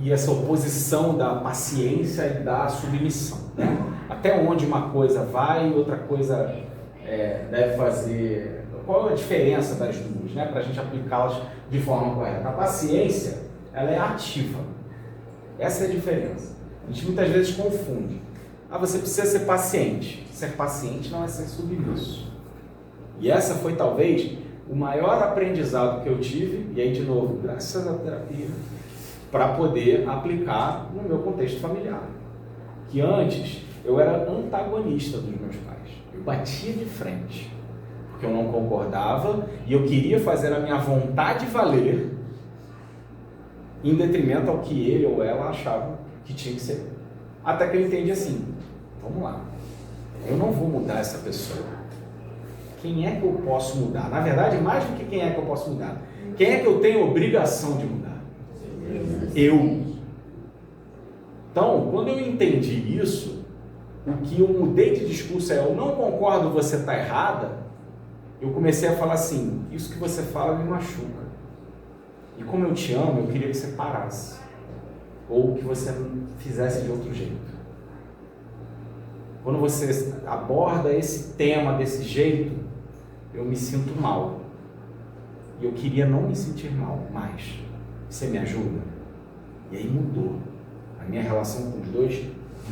e essa oposição da paciência e da submissão. Né? Até onde uma coisa vai, outra coisa deve fazer. Qual é a diferença das duas, né? Para a gente aplicá-las de forma correta? A paciência, ela é ativa. Essa é a diferença. A gente muitas vezes confunde. Você precisa ser paciente. Ser paciente não é ser submisso. E essa foi talvez o maior aprendizado que eu tive, e aí de novo, graças à terapia, para poder aplicar no meu contexto familiar. Que antes eu era antagonista dos meus pais. Eu batia de frente, porque eu não concordava e eu queria fazer a minha vontade valer em detrimento ao que ele ou ela achavam que tinha que ser. Até que eu entendi assim, vamos lá, eu não vou mudar essa pessoa. Quem é que eu posso mudar? Na verdade, mais do que quem é que eu posso mudar, quem é que eu tenho obrigação de mudar? Eu. Então, quando eu entendi isso, o que eu mudei de discurso eu não concordo, você está errada, eu comecei a falar assim, isso que você fala me machuca. E como eu te amo, eu queria que você parasse. Ou que você fizesse de outro jeito. Quando você aborda esse tema desse jeito, eu me sinto mal. E eu queria não me sentir mal mais. Você me ajuda? E aí mudou. A minha relação com os dois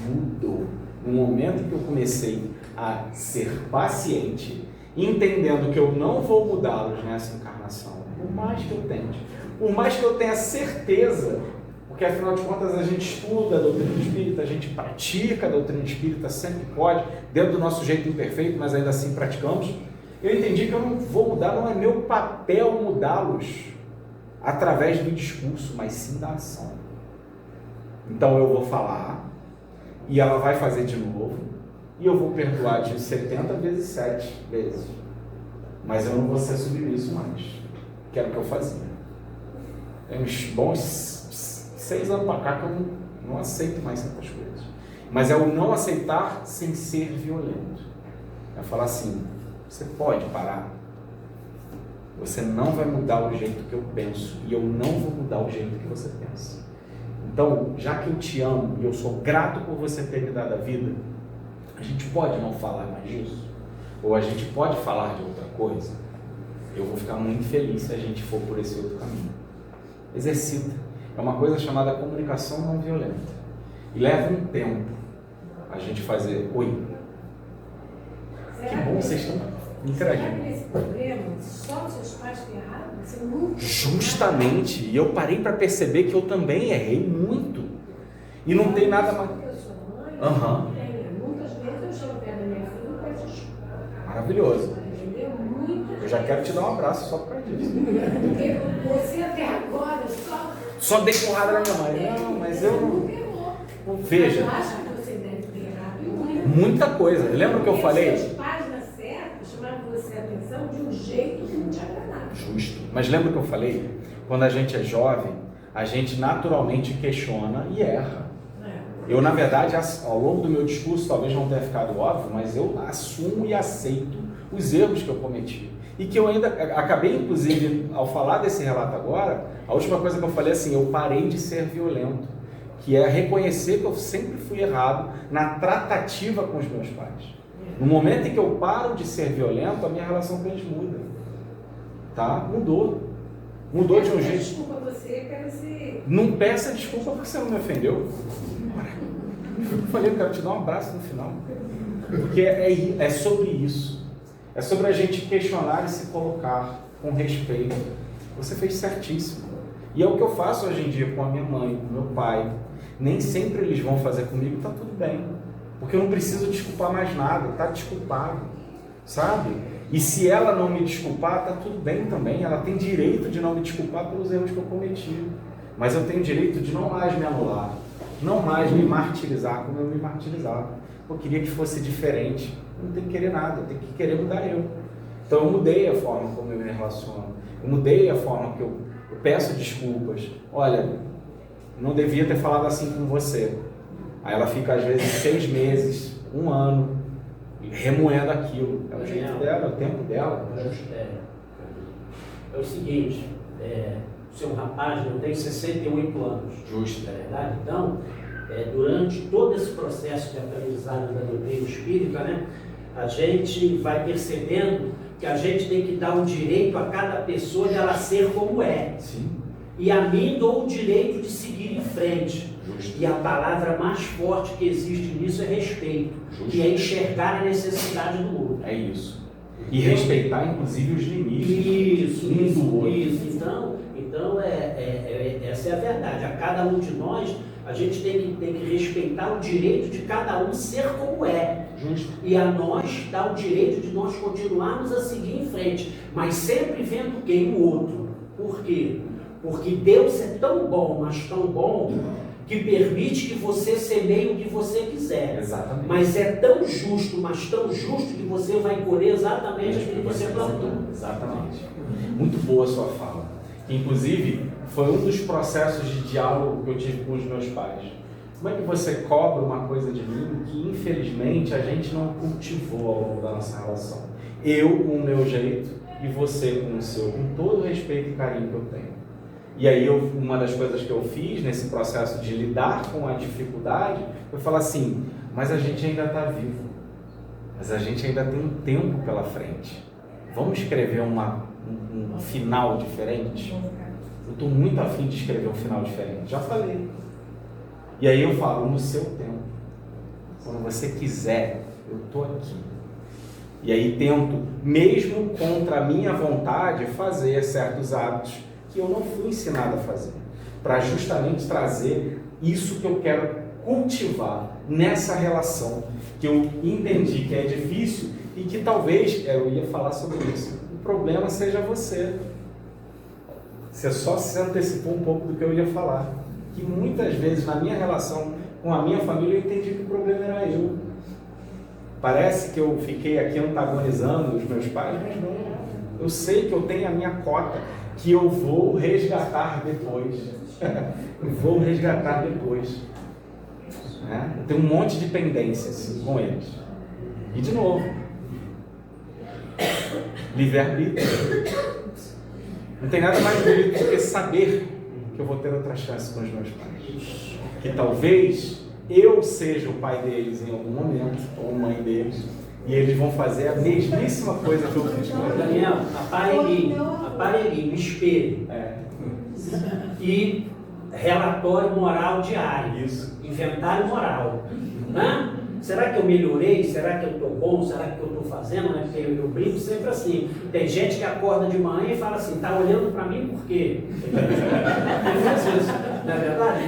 mudou. No momento que eu comecei a ser paciente, entendendo que eu não vou mudá-los nessa encarnação, por mais que eu tente, por mais que eu tenha certeza, porque afinal de contas a gente estuda a doutrina espírita, a gente pratica a doutrina espírita, sempre pode, dentro do nosso jeito imperfeito, mas ainda assim praticamos. Eu entendi que eu não vou mudar, não é meu papel mudá-los através do discurso, mas sim da ação. Então eu vou falar, e ela vai fazer de novo, e eu vou perdoar de 70 vezes 7 vezes. Mas eu não vou ser submisso mais, que era o que eu fazia. Tem uns bons 6 anos para cá que eu não aceito mais certas coisas. Mas é o não aceitar sem ser violento. É falar assim, você pode parar. Você não vai mudar o jeito que eu penso e eu não vou mudar o jeito que você pensa. Então, já que eu te amo e eu sou grato por você ter me dado a vida, a gente pode não falar mais disso? Ou a gente pode falar de outra coisa? Eu vou ficar muito feliz se a gente for por esse outro caminho. Exercita. É uma coisa chamada comunicação não violenta. E leva um tempo a gente fazer, oi, que bom vocês estão interagindo. Será que esse problema só os seus pais que erraram? Você nunca... Justamente, e eu parei para perceber que eu também errei muito. E não tem nada mais. Eu sou mãe, Aham. muitas vezes eu chego perto da minha filha e peço desculpa. Maravilhoso. Entendeu? Muitas Eu já quero te dar um abraço só por causa disso. Porque você até agora Só dei porrada na minha mãe. Não, mas eu nunca errou. Veja. Eu acho que você deve ter errado muito. Muita coisa. Lembra o que eu falei? Seus pais na certa chamaram você a atenção de um jeito que não te agradava. Justo. Mas lembra o que eu falei? Quando a gente é jovem, a gente naturalmente questiona e erra. Eu, na verdade, ao longo do meu discurso, talvez não tenha ficado óbvio, mas eu assumo e aceito os erros que eu cometi. E que eu ainda acabei, inclusive, ao falar desse relato agora, a última coisa que eu falei é assim, eu parei de ser violento, que é reconhecer que eu sempre fui errado na tratativa com os meus pais. No momento em que eu paro de ser violento, a minha relação com eles muda. Tá? Mudou. Mudou de um jeito. Desculpa você, quero ser... Não peça desculpa porque você não me ofendeu. Eu falei, eu quero te dar um abraço no final. Porque é sobre isso. É sobre a gente questionar e se colocar com respeito. Você fez certíssimo. E é o que eu faço hoje em dia com a minha mãe, com o meu pai. Nem sempre eles vão fazer comigo, tá tudo bem. Porque eu não preciso desculpar mais nada, tá desculpado. Sabe? E se ela não me desculpar, tá tudo bem também. Ela tem direito de não me desculpar pelos erros que eu cometi. Mas eu tenho direito de não mais me anular. Não mais me martirizar como eu me martirizava. Eu queria que fosse diferente. Eu não tenho que querer nada, eu tenho que querer mudar eu. Então eu mudei a forma como eu me relaciono. Eu mudei a forma que eu peço desculpas. Olha, não devia ter falado assim com você. Aí ela fica às vezes 6 meses, 1 ano, remoendo aquilo. É o jeito dela, é o tempo dela. É o seguinte, você é um rapaz, eu tenho 68 anos. Justo. Não é verdade? Então, durante todo esse processo de aprendizado da doutrina espírita, né, a gente vai percebendo que a gente tem que dar um direito a cada pessoa de ela ser como é. Sim. E a mim dou o direito de seguir em frente. Justo. E a palavra mais forte que existe nisso é respeito. Justo. E é enxergar a necessidade do outro. É isso. E respeitar, inclusive, os limites do outro. Isso. Então essa é a verdade. A cada um de nós, a gente tem que respeitar o direito de cada um ser como é. Justo. E a nós dá o direito de nós continuarmos a seguir em frente, mas sempre vendo quem? O outro. Por quê? Porque Deus é tão bom, mas tão bom, que permite que você semeie o que você quiser. Exatamente. Mas é tão justo, mas tão justo, que você vai colher exatamente aquilo que você plantou. Exatamente. Muito boa a sua fala. Inclusive, foi um dos processos de diálogo que eu tive com os meus pais. Como é que você cobra uma coisa de mim que, infelizmente, a gente não cultivou ao longo da nossa relação? Eu com o meu jeito e você com o seu, com todo o respeito e carinho que eu tenho. E aí, uma das coisas que eu fiz nesse processo de lidar com a dificuldade foi falar assim, mas a gente ainda está vivo, mas a gente ainda tem um tempo pela frente. Vamos escrever um final diferente? Eu estou muito afim de escrever um final diferente, já falei. E aí eu falo, no seu tempo, quando você quiser, eu estou aqui. E aí tento, mesmo contra a minha vontade, fazer certos hábitos que eu não fui ensinado a fazer, para justamente trazer isso que eu quero cultivar nessa relação, que eu entendi que é difícil E que talvez, eu ia falar sobre isso, o problema seja você. Você só se antecipou um pouco do que eu ia falar. Que muitas vezes na minha relação com a minha família eu entendi que o problema era eu. Parece que eu fiquei aqui antagonizando os meus pais, mas não. Eu sei que eu tenho a minha cota, que eu vou resgatar depois. Eu vou resgatar depois. Né? Eu tenho um monte de pendências com eles. E de novo, livre-arbítrio. Não tem nada mais bonito do que saber que eu vou ter outra chance com os meus pais. Que talvez eu seja o pai deles em algum momento, ou mãe deles, e eles vão fazer a mesmíssima coisa que eu fiz com eles. Daniel, aparelhinho, espelho. E relatório moral diário. Isso. Inventário moral. Né? Será que eu melhorei? Será que eu estou bom? Será que eu estou fazendo? Né? Porque eu brinco sempre assim. Tem gente que acorda de manhã e fala assim, está olhando para mim por quê? Ele faz isso. Não é verdade?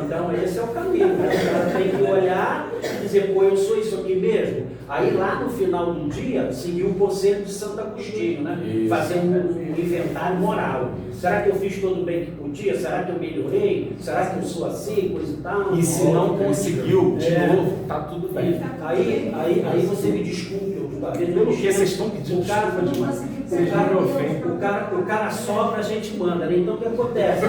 Então esse é o caminho. Né? O cara tem que olhar e dizer, pô, eu sou isso aqui mesmo. Aí lá no final do dia, seguir o conselho de Santo Agostinho, né? Fazer um inventário moral. Será que eu fiz todo o bem que podia? Será que eu melhorei? Será que eu sou assim, coisa e tal? E se não conseguiu, de novo, tá tudo bem. Aí você me desculpe, pelo que vocês estão pedindo desculpa demais. O cara sopra, a gente manda, né? Então o que acontece?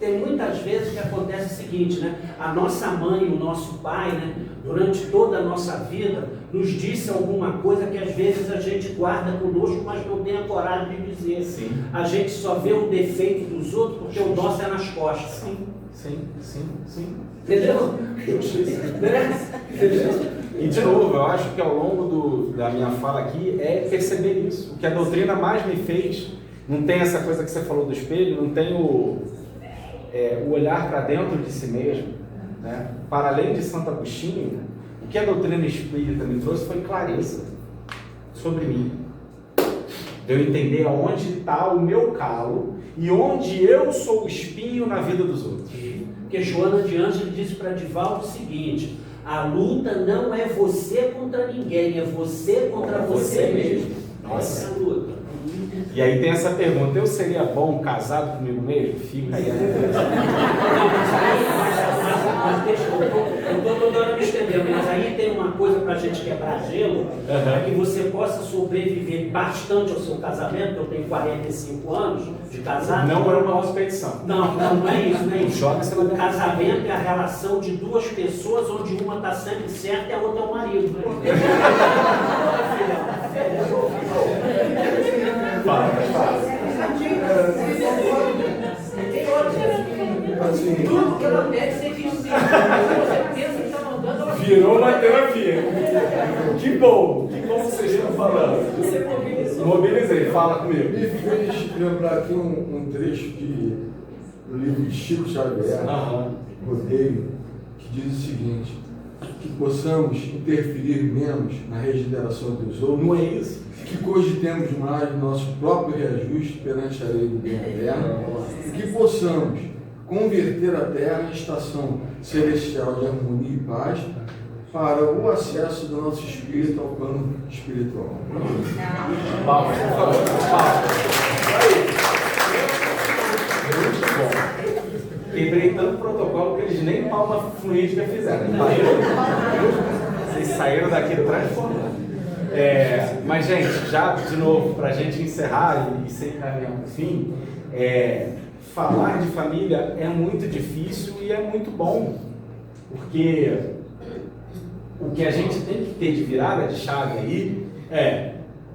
Tem muitas vezes que acontece o seguinte, né? A nossa mãe, o nosso pai, né? Durante toda a nossa vida, nos disse alguma coisa que às vezes a gente guarda conosco, mas não tem a coragem de dizer. Sim. A gente só vê o defeito dos outros porque o nosso é nas costas. Sim. Entendeu? E de novo, eu acho que ao longo da minha fala aqui é perceber isso. O que a doutrina mais me fez, não tem essa coisa que você falou do espelho, não tem o olhar para dentro de si mesmo, né? Para além de Santo Agostinho, o que a doutrina espírita me trouxe foi clareza sobre mim. De eu entender aonde está o meu calo e onde eu sou o espinho na vida dos outros. Porque Joana de Ângelo disse para Divaldo o seguinte: a luta não é você contra ninguém, é você contra você mesmo. Essa é a luta. E aí tem essa pergunta: eu seria bom casado comigo mesmo? Fica aí. Eu estou toda hora me estendendo, mas aí tem uma coisa para a gente quebrar gelo, para que você possa sobreviver bastante ao seu casamento. Eu tenho 45 anos de casado. Não é uma competição. Não é isso, não é isso. O casamento é a relação de duas pessoas onde uma está sempre certa e a outra é o marido. Tudo que ela pede, você diz sim. Você pensa que está mandando, ela virou uma terapia. Que bom que vocês estão falando. Você Mobilizei, fala comigo. Me fez lembrar aqui um trecho do livro de Chico Xavier, Rodeio, que diz o seguinte: que possamos interferir menos na regeneração dos outros. Não é isso? Que cogitemos mais o nosso próprio reajuste perante a lei do bem eterno. E que possamos converter a Terra em estação celestial de harmonia e paz para o acesso do nosso espírito ao plano espiritual. Palmas, por favor. Palmas. Muito bom. Quebrei tanto protocolo que eles nem palma fluídica fizeram. Vocês saíram daqui transformados. Mas, gente, já de novo, para a gente encerrar e sem caminhar para o fim, falar de família é muito difícil e é muito bom, porque o que a gente tem que ter de virada de chave aí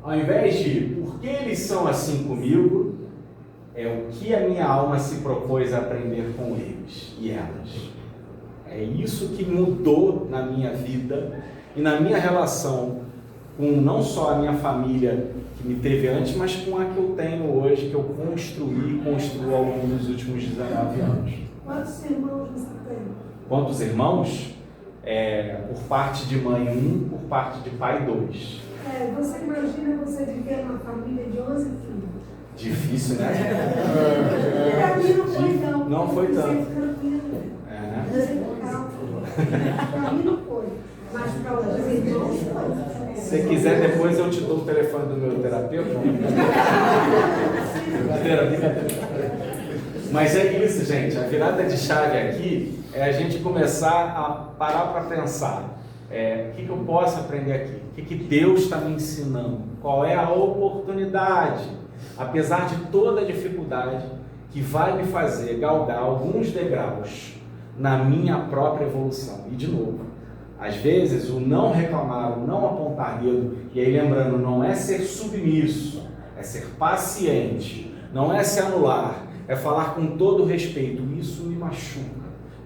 ao invés de por que eles são assim comigo, é o que a minha alma se propôs a aprender com eles e elas. É isso que mudou na minha vida e na minha relação com não só a minha família que me teve antes, mas com a que eu tenho hoje, que eu construo ao longo dos últimos 19 anos. Quantos irmãos você tem? Quantos irmãos? Por parte de mãe 1, por parte de pai 2. Você imagina você viver numa família de 11 filhos? Difícil, né? Para mim não foi não. Não foi tanto. Tranquilo. Né? Para mim não foi. Mas para os irmãos, Se você quiser, depois eu te dou o telefone do meu terapeuta. Mas é isso, gente. A virada de chave aqui é a gente começar a parar para pensar. O que eu posso aprender aqui? O que Deus está me ensinando? Qual é a oportunidade, apesar de toda a dificuldade, que vai me fazer galgar alguns degraus na minha própria evolução? E de novo, às vezes o não reclamar, o não apontar dedo, e aí lembrando, não é ser submisso, é ser paciente, não é se anular, é falar com todo respeito, isso me machuca.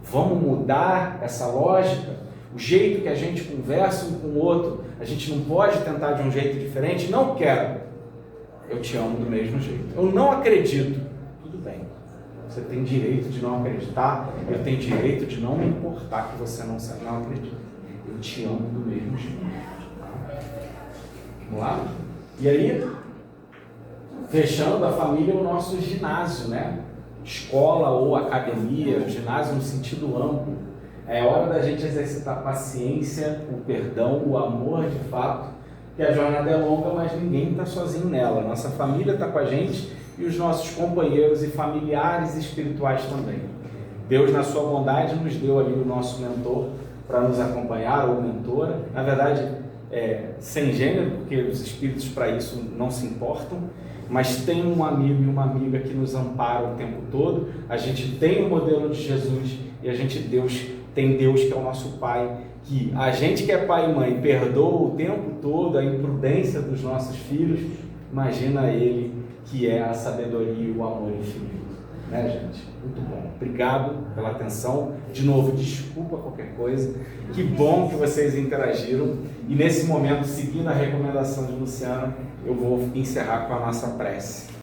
Vamos mudar essa lógica? O jeito que a gente conversa um com o outro, a gente não pode tentar de um jeito diferente? Não quero. Eu te amo do mesmo jeito. Eu não acredito. Tudo bem. Você tem direito de não acreditar, eu tenho direito de não me importar que você não acredita. Eu te amo do mesmo jeito. Vamos lá? E aí, fechando, a família é o nosso ginásio, né? Escola ou academia, ginásio no sentido amplo. É hora da gente exercitar a paciência, o perdão, o amor de fato, que a jornada é longa, mas ninguém está sozinho nela. Nossa família está com a gente e os nossos companheiros e familiares espirituais também. Deus, na sua bondade, nos deu ali o nosso mentor para nos acompanhar, ou mentora. Na verdade, sem gênero, porque os espíritos para isso não se importam, mas tem um amigo e uma amiga que nos amparam o tempo todo. A gente tem o modelo de Jesus e a gente tem Deus que é o nosso Pai, que a gente que é pai e mãe perdoa o tempo todo a imprudência dos nossos filhos, imagina Ele que é a sabedoria e o amor infinito, né, gente? Muito bom. Obrigado pela atenção. De novo, desculpa qualquer coisa. Que bom que vocês interagiram. E nesse momento, seguindo a recomendação de Luciana, eu vou encerrar com a nossa prece.